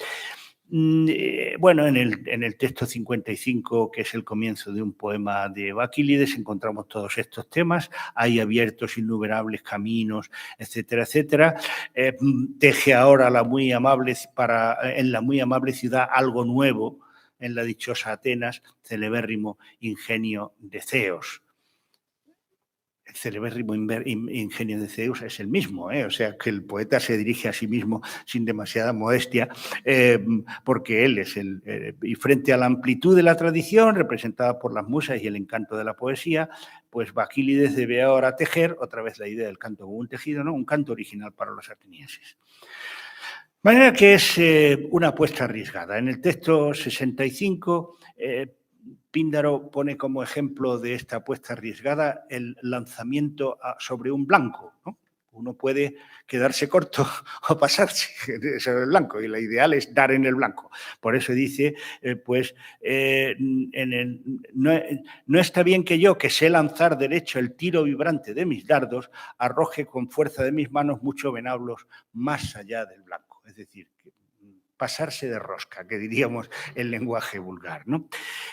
B: Bueno, en el texto 55, que es el comienzo de un poema de Bakílides, encontramos todos estos temas. Hay abiertos innumerables caminos, etcétera, etcétera. Teje ahora en la muy amable ciudad algo nuevo, en la dichosa Atenas, celebérrimo ingenio de Zeus. El celebérrimo ingenio de Zeus es el mismo, o sea, que el poeta se dirige a sí mismo sin demasiada modestia, porque él es y frente a la amplitud de la tradición representada por las musas y el encanto de la poesía, pues Bakílides debe ahora tejer, otra vez la idea del canto como un tejido, ¿no? Un canto original para los atenienses. De manera que es una apuesta arriesgada. En el texto 65, Píndaro pone como ejemplo de esta apuesta arriesgada el lanzamiento sobre un blanco, ¿no? Uno puede quedarse corto o pasarse sobre el blanco y lo ideal es dar en el blanco. Por eso dice, no está bien que yo, que sé lanzar derecho el tiro vibrante de mis dardos, arroje con fuerza de mis manos muchos venablos más allá del blanco. Es decir, pasarse de rosca, que diríamos en lenguaje vulgar, ¿no?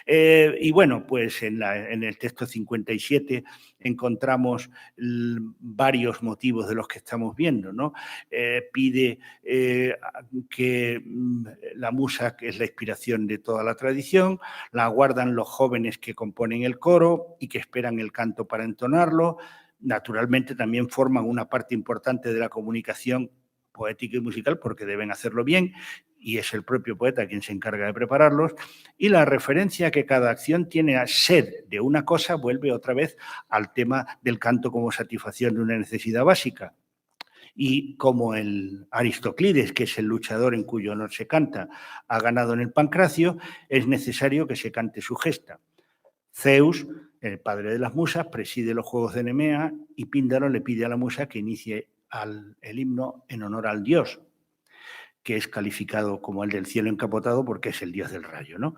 B: Y bueno, pues en el texto 57 encontramos varios motivos de los que estamos viendo, ¿no? Pide que la musa, que es la inspiración de toda la tradición, la guardan los jóvenes que componen el coro y que esperan el canto para entonarlo. Naturalmente también forman una parte importante de la comunicación poética y musical porque deben hacerlo bien, y es el propio poeta quien se encarga de prepararlos, y la referencia que cada acción tiene a sed de una cosa vuelve otra vez al tema del canto como satisfacción de una necesidad básica. Y como el Aristoclides, que es el luchador en cuyo honor se canta, ha ganado en el Pancracio, es necesario que se cante su gesta. Zeus, el padre de las musas, preside los juegos de Nemea y Píndaro le pide a la musa que inicie el himno en honor al dios, que es calificado como el del cielo encapotado porque es el dios del rayo, ¿no?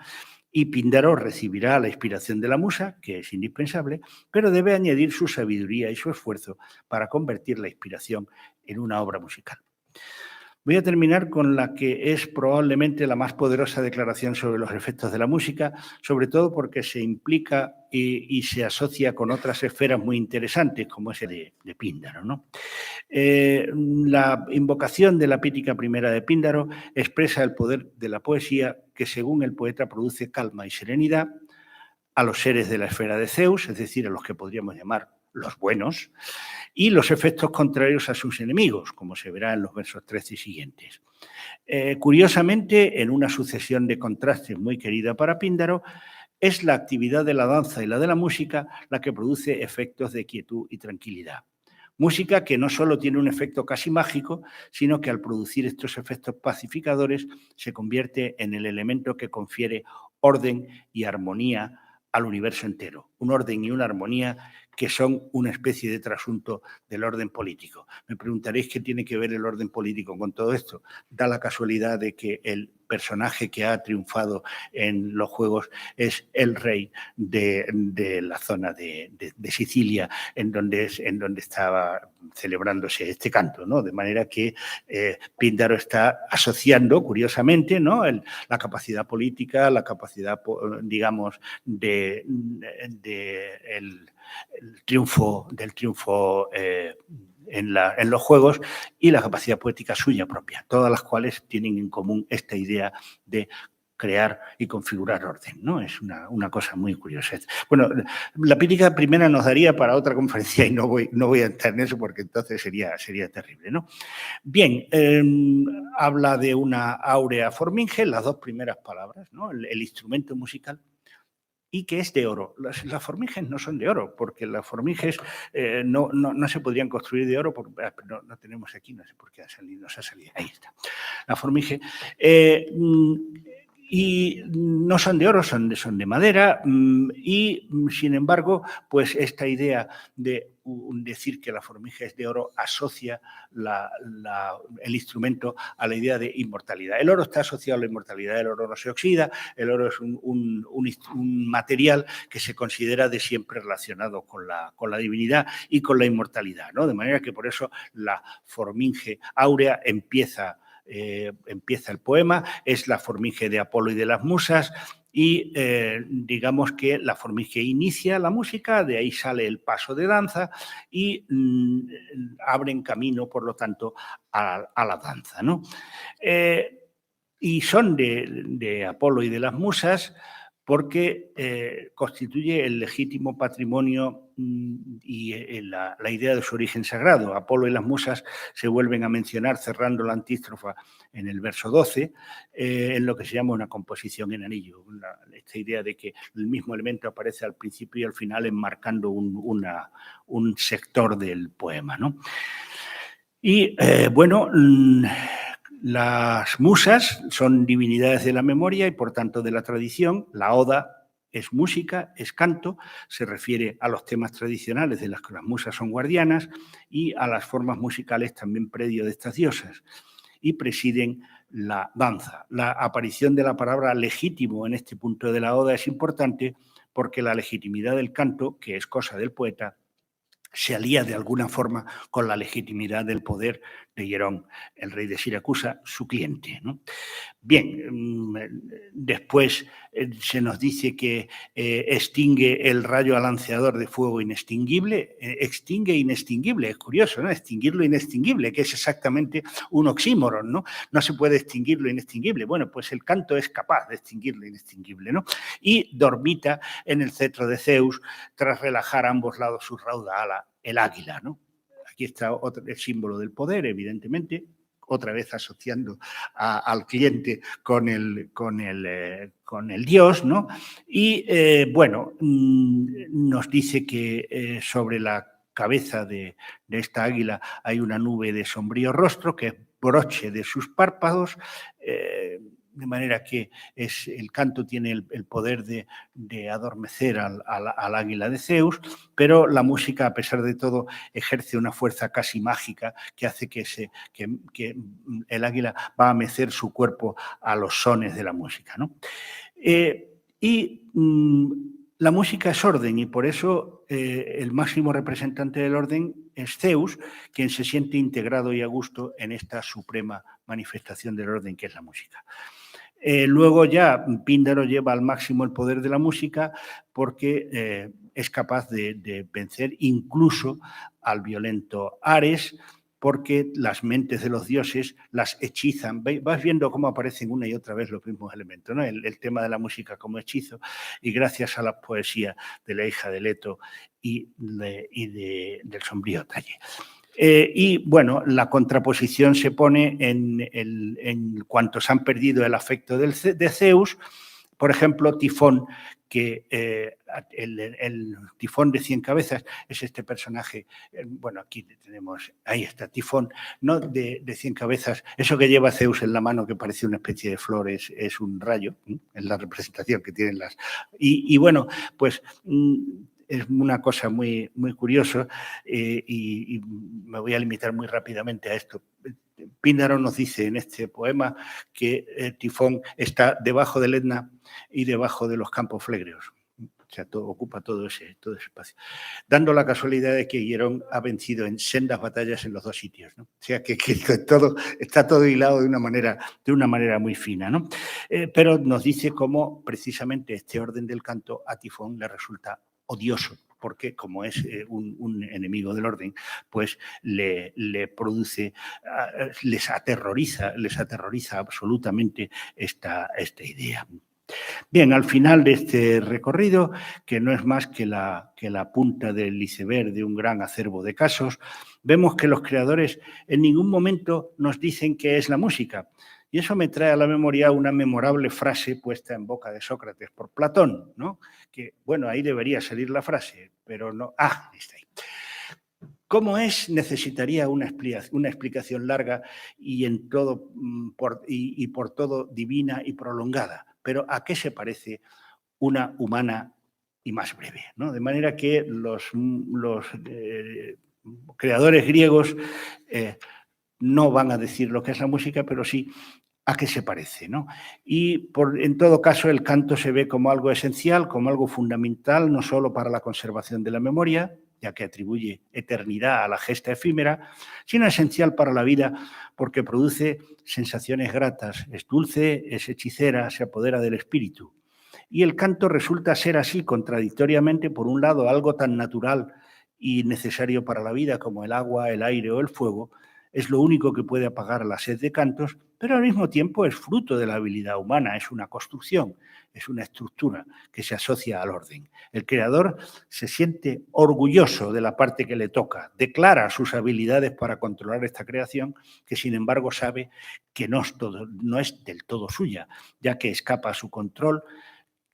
B: Y Píndaro recibirá la inspiración de la musa, que es indispensable, pero debe añadir su sabiduría y su esfuerzo para convertir la inspiración en una obra musical. Voy a terminar con la que es probablemente la más poderosa declaración sobre los efectos de la música, sobre todo porque se implica y se asocia con otras esferas muy interesantes, como ese de Píndaro, ¿no? La invocación de la Pítica primera de Píndaro expresa el poder de la poesía que, según el poeta, produce calma y serenidad a los seres de la esfera de Zeus, es decir, a los que podríamos llamar los buenos, y los efectos contrarios a sus enemigos, como se verá en los versos 13 y siguientes. Curiosamente, en una sucesión de contrastes muy querida para Píndaro, es la actividad de la danza y la de la música la que produce efectos de quietud y tranquilidad. Música que no solo tiene un efecto casi mágico, sino que al producir estos efectos pacificadores se convierte en el elemento que confiere orden y armonía al universo entero. Un orden y una armonía que son una especie de trasunto del orden político. Me preguntaréis qué tiene que ver el orden político con todo esto. Da la casualidad de que el personaje que ha triunfado en los Juegos es el rey de la zona de Sicilia, en donde estaba celebrándose este canto, ¿no? De manera que Píndaro está asociando, curiosamente, ¿no? La capacidad política, la capacidad, digamos, triunfo en los juegos y la capacidad poética suya propia, todas las cuales tienen en común esta idea de crear y configurar orden, ¿no? Es una cosa muy curiosa. Bueno, la pítica primera nos daría para otra conferencia y no voy a entrar en eso porque entonces sería terrible, ¿no? Bien, habla de una áurea forminge, las dos primeras palabras, ¿no? El instrumento musical, y que es de oro. Las forminges no son de oro, porque las forminges no se podrían construir de oro, porque no tenemos aquí, no sé por qué nos ha salido, ahí está. La forminge, y no son de oro, son de madera, y sin embargo, pues esta idea de decir que la forminge es de oro asocia el instrumento a la idea de inmortalidad. El oro está asociado a la inmortalidad, el oro no se oxida, el oro es un material que se considera de siempre relacionado con la divinidad y con la inmortalidad, ¿no? De manera que por eso la forminge áurea empieza el poema, es la forminge de Apolo y de las musas, y digamos que la forminge inicia la música, de ahí sale el paso de danza y abren camino, por lo tanto, a la danza, ¿no? Y son de Apolo y de las musas porque constituye el legítimo patrimonio y la idea de su origen sagrado. Apolo y las musas se vuelven a mencionar cerrando la antístrofa en el verso 12, en lo que se llama una composición en anillo. Esta idea de que el mismo elemento aparece al principio y al final enmarcando un sector del poema, ¿no? Y bueno, las musas son divinidades de la memoria y por tanto de la tradición. La oda es música, es canto, se refiere a los temas tradicionales de las que las musas son guardianas y a las formas musicales también predio de estas diosas, y presiden la danza. La aparición de la palabra legítimo en este punto de la oda es importante porque la legitimidad del canto, que es cosa del poeta, se alía de alguna forma con la legitimidad del poder de Hierón, el rey de Siracusa, su cliente, ¿no? Bien, después se nos dice que extingue el rayo alanceador de fuego inextinguible, extingue inextinguible, es curioso, ¿no? Extinguir lo inextinguible, que es exactamente un oxímoron, ¿no? No se puede extinguir lo inextinguible. Bueno, pues el canto es capaz de extinguir lo inextinguible, ¿no? Y dormita en el cetro de Zeus tras relajar a ambos lados su rauda ala, el águila, ¿no? Aquí está el símbolo del poder, evidentemente, otra vez asociando al cliente con el dios, ¿no? Y bueno, nos dice que sobre la cabeza de esta águila hay una nube de sombrío rostro que es broche de sus párpados, de manera que el canto tiene el poder de adormecer al águila de Zeus, pero la música, a pesar de todo, ejerce una fuerza casi mágica que hace que el águila va a mecer su cuerpo a los sones de la música, ¿no? La música es orden y por eso el máximo representante del orden es Zeus, quien se siente integrado y a gusto en esta suprema manifestación del orden que es la música. Luego ya Píndaro lleva al máximo el poder de la música porque es capaz de vencer incluso al violento Ares, porque las mentes de los dioses las hechizan. Vas viendo cómo aparecen una y otra vez los mismos elementos, ¿no? El tema de la música como hechizo, y gracias a la poesía de la hija de Leto y del sombrío talle. Y bueno, la contraposición se pone en cuantos han perdido el afecto de Zeus. Por ejemplo, Tifón, que el Tifón de 100 cabezas es este personaje, bueno, aquí tenemos, ahí está, Tifón, ¿no? De 100 cabezas, eso que lleva Zeus en la mano que parece una especie de flor es un rayo, es la representación que tienen las... Y bueno, pues... es una cosa muy, muy curiosa y me voy a limitar muy rápidamente a esto. Píndaro nos dice en este poema que Tifón está debajo del Etna y debajo de los campos flegreos. O sea, ocupa todo ese espacio. Dando la casualidad de que Hierón ha vencido en sendas batallas en los dos sitios, ¿no? O sea, que está todo hilado de una manera muy fina, ¿no? Pero nos dice cómo precisamente este orden del canto a Tifón le resulta odioso, porque como es un enemigo del orden, pues le produce, les aterroriza absolutamente esta idea. Bien, al final de este recorrido, que no es más que la punta del iceberg de un gran acervo de casos, vemos que los creadores en ningún momento nos dicen qué es la música. Y eso me trae a la memoria una memorable frase puesta en boca de Sócrates por Platón, ¿no? Que, bueno, ahí debería salir la frase, pero no. Ah, está ahí. ¿Cómo es? Necesitaría una explicación larga y por todo divina y prolongada. Pero ¿a qué se parece una humana y más breve? ¿No? De manera que los creadores griegos no van a decir lo que es la música, pero sí a qué se parece, ¿no? Y en todo caso el canto se ve como algo esencial, como algo fundamental, no solo para la conservación de la memoria, ya que atribuye eternidad a la gesta efímera, sino esencial para la vida porque produce sensaciones gratas, es dulce, es hechicera, se apodera del espíritu. Y el canto resulta ser así contradictoriamente, por un lado, algo tan natural y necesario para la vida como el agua, el aire o el fuego, es lo único que puede apagar la sed de cantos, pero al mismo tiempo es fruto de la habilidad humana, es una construcción, es una estructura que se asocia al orden. El creador se siente orgulloso de la parte que le toca, declara sus habilidades para controlar esta creación, que sin embargo sabe que no es del todo suya, ya que escapa a su control,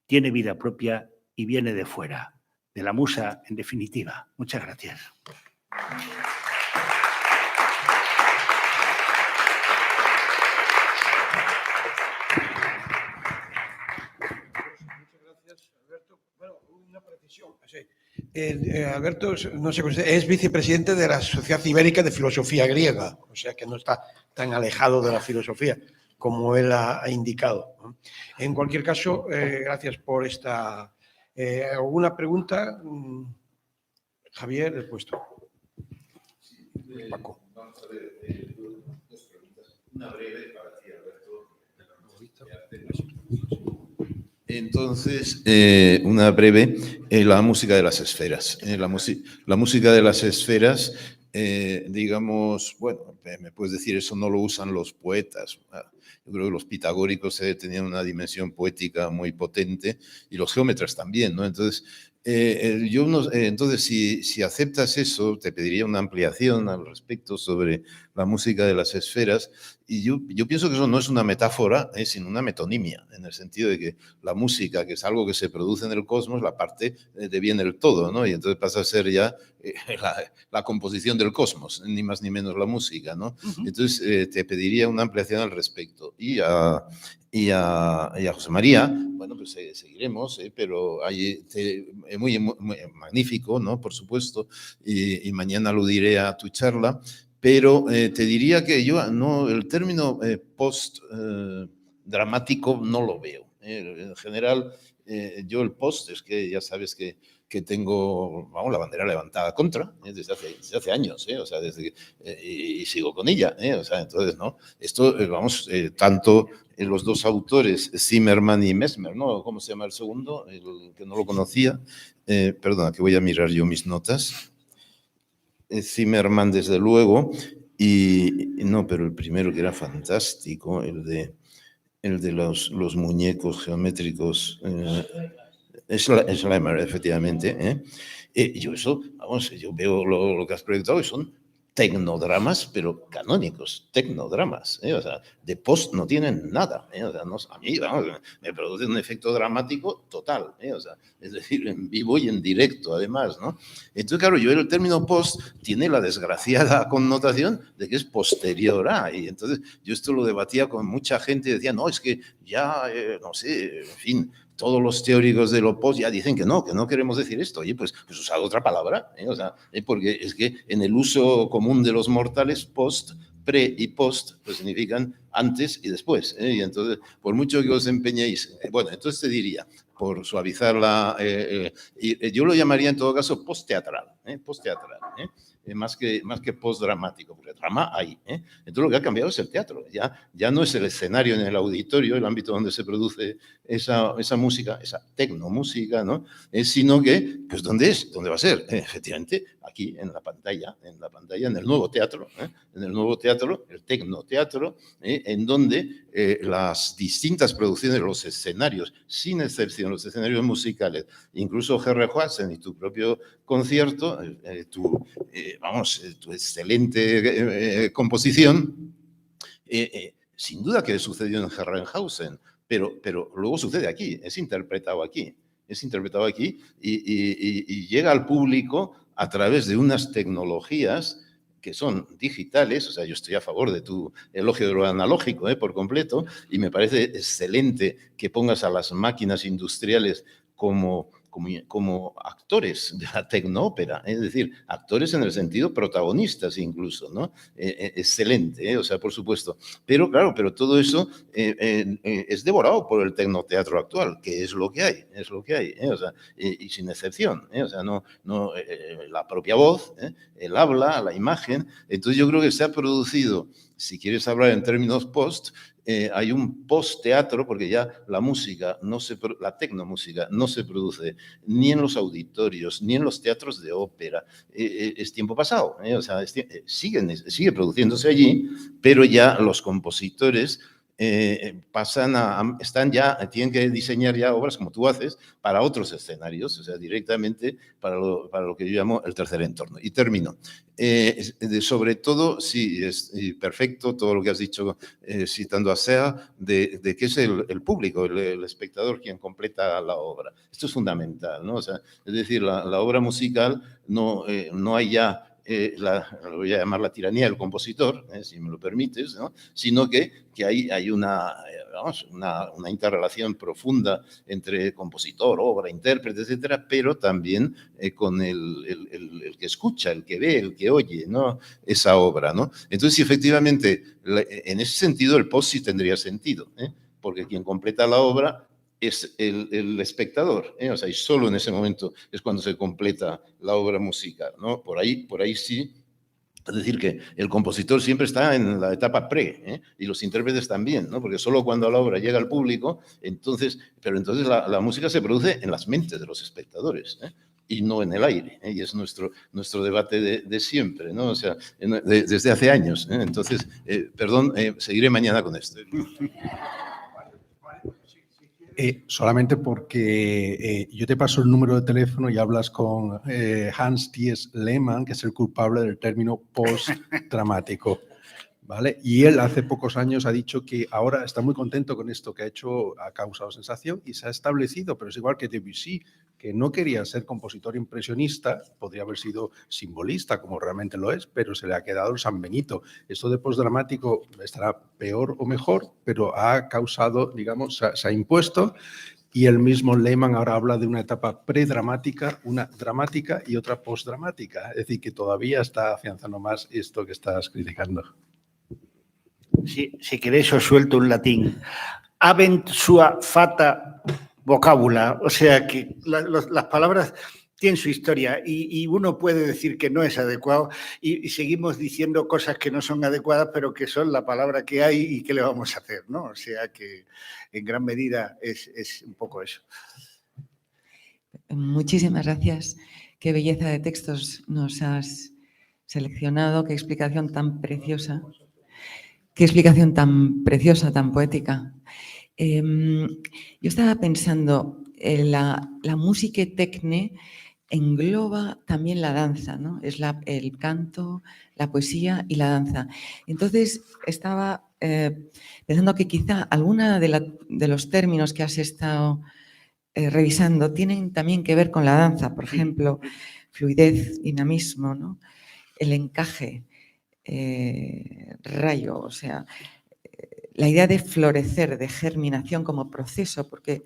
B: tiene vida propia y viene de fuera, de la musa en definitiva. Muchas gracias.
A: Alberto, no sé, es vicepresidente de la Sociedad Ibérica de Filosofía Griega, o sea que no está tan alejado de la filosofía como él ha indicado. En cualquier caso, gracias por esta. ¿Alguna pregunta? Javier, después tú. Paco.
C: Vamos a ver, dos preguntas. Una breve para ti, Alberto. Entonces, una breve, la música de las esferas. La música de las esferas, digamos, bueno, me puedes decir, eso no lo usan los poetas. Yo creo que los pitagóricos tenían una dimensión poética muy potente y los geómetras también, ¿no? Entonces, entonces si aceptas eso, te pediría una ampliación al respecto sobre la música de las esferas. Y yo pienso que eso no es una metáfora, sino una metonimia, en el sentido de que la música, que es algo que se produce en el cosmos, la parte deviene el todo, ¿no? Y entonces pasa a ser ya la composición del cosmos, ni más ni menos la música, ¿no? Entonces te pediría una ampliación al respecto. Y a José María, bueno, pues seguiremos, pero hay muy magnífico, ¿no? Por supuesto, y mañana aludiré a tu charla. Pero te diría que yo el término post-dramático no lo veo. En general, yo el post es que ya sabes que tengo, vamos, la bandera levantada contra desde hace años, o sea, y sigo con ella, o sea, entonces, ¿no? Esto, vamos, tanto los dos autores, Zimmerman y Mesmer, ¿no? ¿Cómo se llama el segundo? El que no lo conocía. Perdona, que voy a mirar yo mis notas. Zimmerman, desde luego, y no, pero el primero que era fantástico, el de los muñecos geométricos, Schleimer, efectivamente. Yo eso, vamos, yo veo lo que has proyectado y son tecnodramas, pero canónicos, tecnodramas, o sea, de post no tienen nada, o sea, a mí, vamos, me produce un efecto dramático total, o sea, es decir, en vivo y en directo, además, ¿no? Entonces, claro, yo el término post tiene la desgraciada connotación de que es posterior a, y entonces yo esto lo debatía con mucha gente y decía, no, es que ya, no sé, en fin, todos los teóricos de lo post ya dicen que no queremos decir esto. Oye, pues usad otra palabra, o sea, porque es que en el uso común de los mortales, post, pre y post, pues significan antes y después. Y entonces, por mucho que os empeñéis, bueno, entonces te diría, por suavizarla, yo lo llamaría en todo caso post-teatral, post-teatral. más que postdramático, porque drama hay. Entonces lo que ha cambiado es el teatro. Ya no es el escenario en el auditorio, el ámbito donde se produce esa música, esa tecnomúsica, ¿no? Sino que, pues, ¿dónde es? ¿Dónde va a ser? Efectivamente, aquí en la pantalla, en el nuevo teatro, en el nuevo teatro, el tecnoteatro, en donde las distintas producciones, los escenarios, sin excepción, los escenarios musicales, incluso Harry Watson y tu propio concierto, tu excelente composición, sin duda que sucedió en Herrenhausen, pero luego sucede aquí, es interpretado aquí y llega al público a través de unas tecnologías que son digitales. O sea, yo estoy a favor de tu elogio de lo analógico, por completo, y me parece excelente que pongas a las máquinas industriales como actores de la tecnoópera, es decir, actores en el sentido protagonistas incluso, ¿no? Excelente, o sea, por supuesto. Pero claro, todo eso es devorado por el tecnoteatro actual, que es lo que hay, o sea, y sin excepción, o sea, la propia voz, el habla, la imagen. Entonces yo creo que se ha producido, si quieres hablar en términos post, hay un post-teatro, porque ya la música, la tecnomúsica no se produce ni en los auditorios, ni en los teatros de ópera. Es tiempo pasado, o sea, sigue produciéndose allí, pero ya los compositores tienen que diseñar ya obras, como tú haces, para otros escenarios, o sea, directamente para lo que yo llamo el tercer entorno. Y termino. Sobre todo, sí, es perfecto todo lo que has dicho, citando a Sea, de que es el público, el espectador quien completa la obra. Esto es fundamental, ¿no? O sea, es decir, la obra musical no hay ya, lo voy a llamar la tiranía del compositor, si me lo permites, ¿no? Sino que hay una interrelación profunda entre compositor, obra, intérprete, etcétera, pero también con el que escucha, el que ve, el que oye, ¿no? Esa obra, ¿no? Entonces, sí, efectivamente, en ese sentido, el post sí tendría sentido, porque quien completa la obra es el espectador, o sea, y solo en ese momento es cuando se completa la obra musical, ¿no? Por ahí sí. Es decir, que el compositor siempre está en la etapa pre, y los intérpretes también, ¿no? Porque solo cuando la obra llega al público, entonces la música se produce en las mentes de los espectadores, y no en el aire, y es nuestro debate de siempre, ¿no? O sea, desde hace años. Entonces, perdón, seguiré mañana con esto.
D: Solamente porque yo te paso el número de teléfono y hablas con Hans Thies Lehmann, que es el culpable del término post-dramático, ¿vale? Y él hace pocos años ha dicho que ahora está muy contento con esto que ha hecho, ha causado sensación y se ha establecido, pero es igual que Debussy, que no quería ser compositor impresionista, podría haber sido simbolista, como realmente lo es, pero se le ha quedado el San Benito. Esto de postdramático estará peor o mejor, pero ha causado, digamos, se ha impuesto, y el mismo Lehmann ahora habla de una etapa predramática, una dramática y otra postdramática. Es decir, que todavía está afianzando más esto que estás criticando.
B: Si queréis os suelto un latín. Habent sua fata vocábula, o sea que las palabras tienen su historia y uno puede decir que no es adecuado y seguimos diciendo cosas que no son adecuadas, pero que son la palabra que hay y que le vamos a hacer, ¿no? O sea que en gran medida es un poco eso.
E: Muchísimas gracias. Qué belleza de textos nos has seleccionado, qué explicación tan preciosa. Qué explicación tan preciosa, tan poética. Yo estaba pensando, la música tecne engloba también la danza, ¿no? Es el canto, la poesía y la danza. Entonces, estaba pensando que quizá alguna de los términos que has estado revisando tienen también que ver con la danza. Por ejemplo, fluidez, dinamismo, ¿no? El encaje, rayo, o sea, la idea de florecer, de germinación como proceso, porque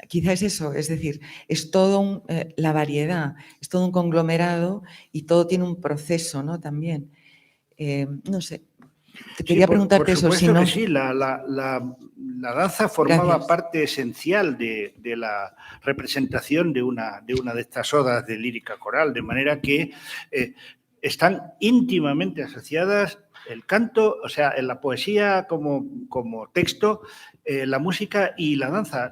E: quizá es eso, es decir, es todo la variedad, es todo un conglomerado y todo tiene un proceso, ¿no? También, no sé, Te quería preguntarte
B: por
E: eso, si
B: supuesto
E: no...
B: que sí, la danza formaba
E: Gracias.
B: parte esencial de la representación de una de estas odas de lírica coral, de manera que están íntimamente asociadas el canto, o sea, en la poesía como texto, la música y la danza.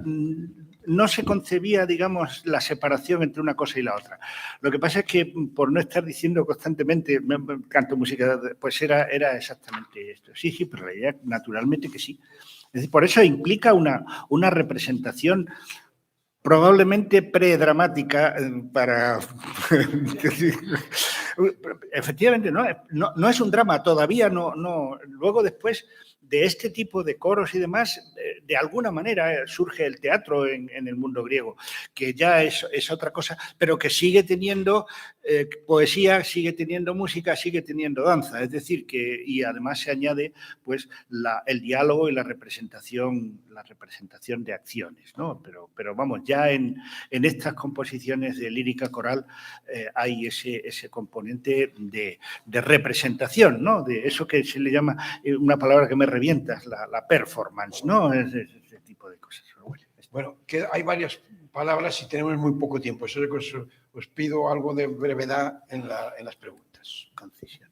B: No se concebía, digamos, la separación entre una cosa y la otra. Lo que pasa es que, por no estar diciendo constantemente canto, música, pues era exactamente esto. Sí, pero la idea, naturalmente que sí. Es decir, por eso implica una representación probablemente predramática para... Efectivamente, no es un drama, todavía no. Luego, después de este tipo de coros y demás, de alguna manera surge el teatro en el mundo griego, que ya es otra cosa, pero que sigue teniendo poesía, sigue teniendo música, sigue teniendo danza. Es decir, y además se añade pues el diálogo y la representación de acciones, ¿no? Pero vamos, ya en estas composiciones de lírica coral hay ese componente de representación, ¿no? De eso que se le llama, una palabra que me revienta, la performance, ¿no? Ese tipo de cosas.
A: Bueno, que hay varias palabras y tenemos muy poco tiempo. Eso es que os pido algo de brevedad en las preguntas.
B: Concisión.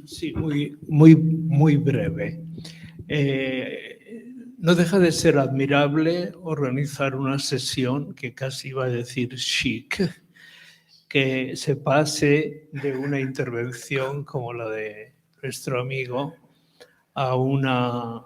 F: Sí, muy breve. No deja de ser admirable organizar una sesión que casi iba a decir chic, que se pase de una intervención como la de nuestro amigo a una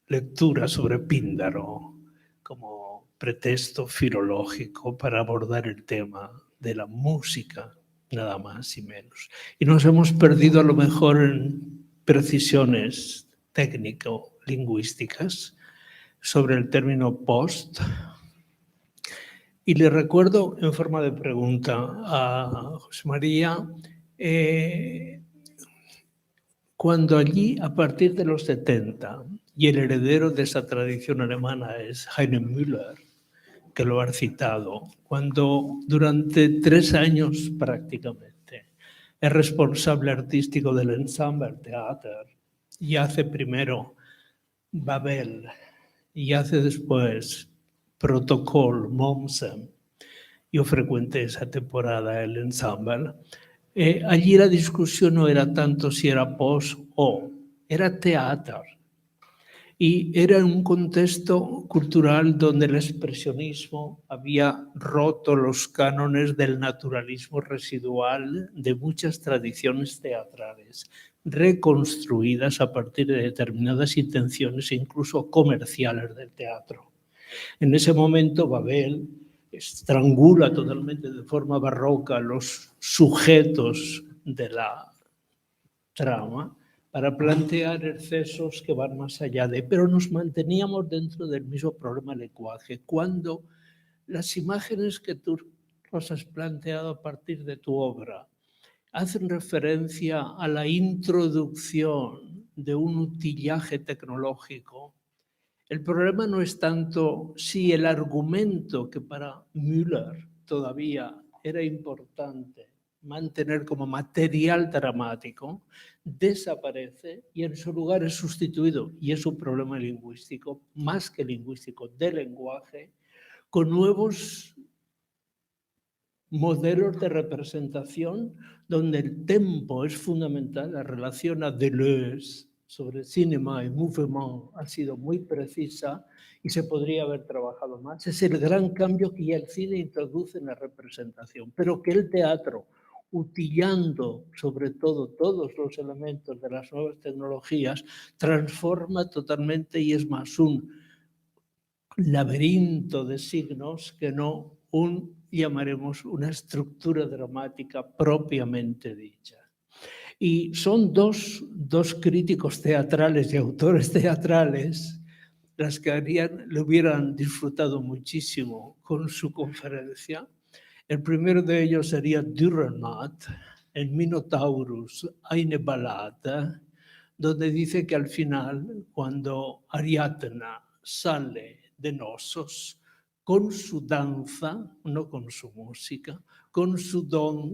F: lectura sobre Píndaro como pretexto filológico para abordar el tema de la música, nada más y menos. Y nos hemos perdido a lo mejor en precisiones técnico-lingüísticas sobre el término post. Y le recuerdo en forma de pregunta a José María, cuando allí, a partir de los 70, y el heredero de esa tradición alemana es Heine Müller, que lo ha citado, cuando durante 3 años prácticamente es responsable artístico del Ensemble Theater y hace primero Babel y hace después Protocol Mommsen. Yo frecuenté esa temporada el Ensemble. Allí la discusión no era tanto si era post o era teatro. Y era un contexto cultural donde el expresionismo había roto los cánones del naturalismo residual de muchas tradiciones teatrales, reconstruidas a partir de determinadas intenciones, incluso comerciales del teatro. En ese momento, Babel estrangula totalmente de forma barroca los sujetos de la trama para plantear excesos que van más allá de... Pero nos manteníamos dentro del mismo problema del lenguaje. Cuando las imágenes que tú nos has planteado a partir de tu obra hacen referencia a la introducción de un utillaje tecnológico, el problema no es tanto si el argumento que para Müller todavía era importante mantener como material dramático, desaparece y en su lugar es sustituido, y es un problema lingüístico, más que lingüístico, de lenguaje, con nuevos modelos de representación donde el tempo es fundamental. La relación a Deleuze sobre cinema y movimiento ha sido muy precisa y se podría haber trabajado más. Es el gran cambio que ya el cine introduce en la representación, pero que el teatro, utilizando sobre todo todos los elementos de las nuevas tecnologías, transforma totalmente y es más un laberinto de signos que no llamaremos una estructura dramática propiamente dicha. Y son dos críticos teatrales y autores teatrales las que le hubieran disfrutado muchísimo con su conferencia. El primero de ellos sería Dürrenmatt, en Minotaurus, eine Ballade, donde dice que al final, cuando Ariadna sale de Nosos, con su danza, no con su música, con su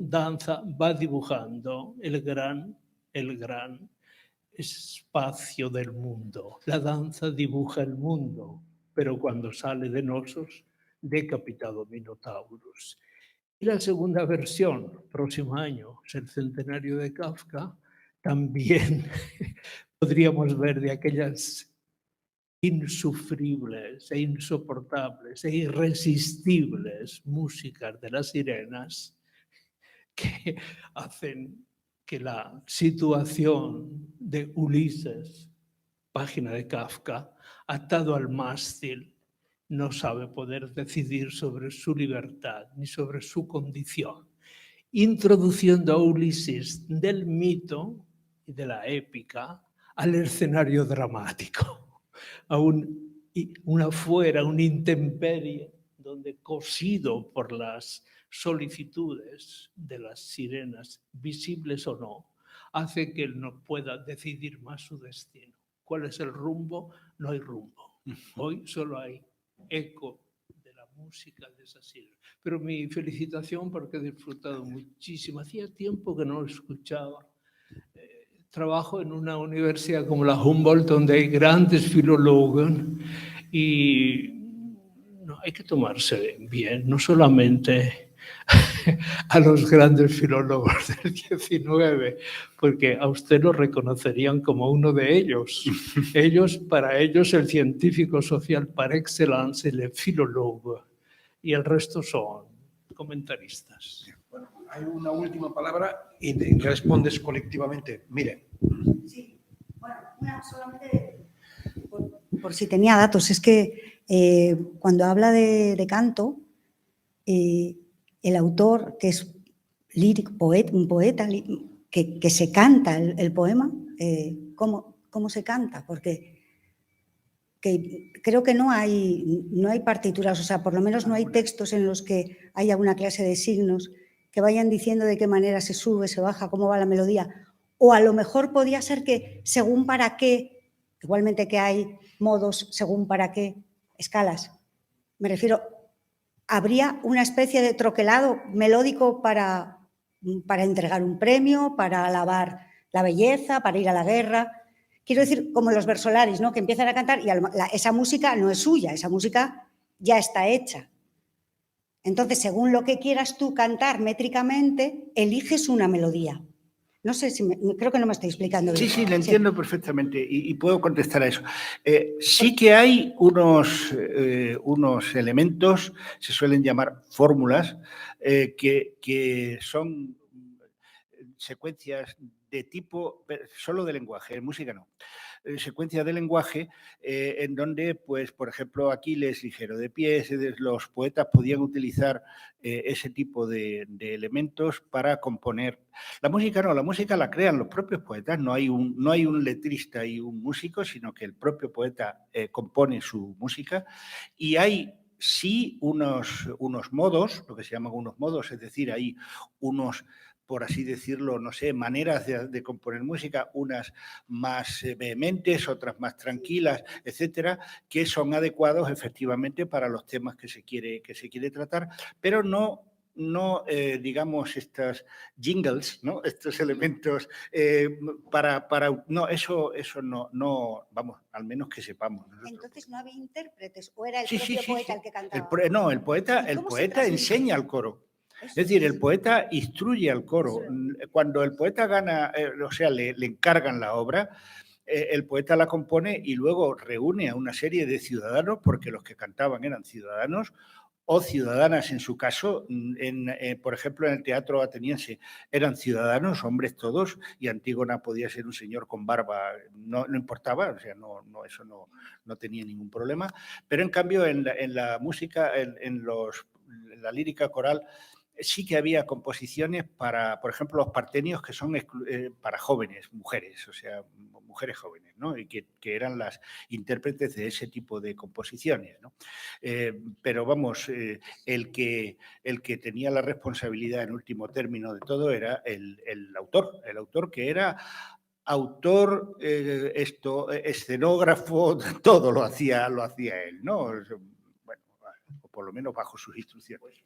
F: danza va dibujando el gran espacio del mundo. La danza dibuja el mundo, pero cuando sale de nosos, decapitado Minotauros. Y la segunda versión, próximo año, es el centenario de Kafka, también podríamos ver de aquellas insufribles e insoportables e irresistibles músicas de las sirenas que hacen que la situación de Ulises, página de Kafka, atado al mástil, no sabe poder decidir sobre su libertad ni sobre su condición, introduciendo a Ulises del mito y de la épica al escenario dramático, a una fuera, una intemperie, donde cosido por las solicitudes de las sirenas, visibles o no, hace que él no pueda decidir más su destino. ¿Cuál es el rumbo? No hay rumbo. Hoy solo hay eco de la música de esas sirenas. Pero mi felicitación porque he disfrutado muchísimo. Hacía tiempo que no lo escuchaba. Trabajo en una universidad como la Humboldt, donde hay grandes filólogos y no, hay que tomarse bien, no solamente a los grandes filólogos del 19, porque a usted lo reconocerían como uno de ellos. Para ellos, el científico social par excellence, el filólogo, y el resto son comentaristas.
A: Bueno, hay una última palabra y respondes colectivamente. Mire.
G: Sí, bueno, solamente por si tenía datos, es que cuando habla de canto, el autor, que es lírico, un poeta que se canta el poema, ¿cómo se canta? Porque creo que no hay partituras, o sea, por lo menos no hay textos en los que haya una clase de signos que vayan diciendo de qué manera se sube, se baja, cómo va la melodía. O a lo mejor podría ser que según para qué, igualmente que hay modos según para qué, escalas. Me refiero, habría una especie de troquelado melódico para entregar un premio, para alabar la belleza, para ir a la guerra. Quiero decir, como los versolaris, ¿no? Que empiezan a cantar y esa música no es suya, esa música ya está hecha. Entonces, según lo que quieras tú cantar métricamente, eliges una melodía. No sé si creo que no me estoy explicando bien.
B: Sí, le entiendo perfectamente y puedo contestar a eso. Sí que hay unos elementos, se suelen llamar fórmulas, que son secuencias de tipo, solo de lenguaje, en música no. Secuencias de lenguaje en donde, pues, por ejemplo, Aquiles, ligero de pies, los poetas podían utilizar ese tipo de elementos para componer. La música no, la música la crean los propios poetas, no hay un letrista y un músico, sino que el propio poeta compone su música y hay sí unos modos, lo que se llaman unos modos, es decir, hay unos, por así decirlo, no sé, maneras de componer música, unas más vehementes, otras más tranquilas, etcétera, que son adecuados efectivamente para los temas que se quiere tratar, pero no digamos, estas jingles, ¿no? Estos elementos no, eso no, vamos, al menos que sepamos.
G: Entonces no había intérpretes, o era el propio poeta el que cantaba.
B: No, el poeta enseña al coro. Es decir, el poeta instruye al coro. Cuando el poeta gana, o sea, le encargan la obra, el poeta la compone y luego reúne a una serie de ciudadanos, porque los que cantaban eran ciudadanos o ciudadanas en su caso. Por ejemplo, en el teatro ateniense eran ciudadanos, hombres todos, y Antígona podía ser un señor con barba, no importaba, o sea, eso no tenía ningún problema. Pero en cambio, en la música, en la lírica coral, sí que había composiciones para, por ejemplo, los partenios, que son para jóvenes, mujeres, o sea, mujeres jóvenes, ¿no? Y que eran las intérpretes de ese tipo de composiciones, ¿no? Pero vamos, el que tenía la responsabilidad en último término de todo era el autor que era autor, escenógrafo, todo lo hacía él, ¿no? Bueno, o por lo menos bajo sus instrucciones.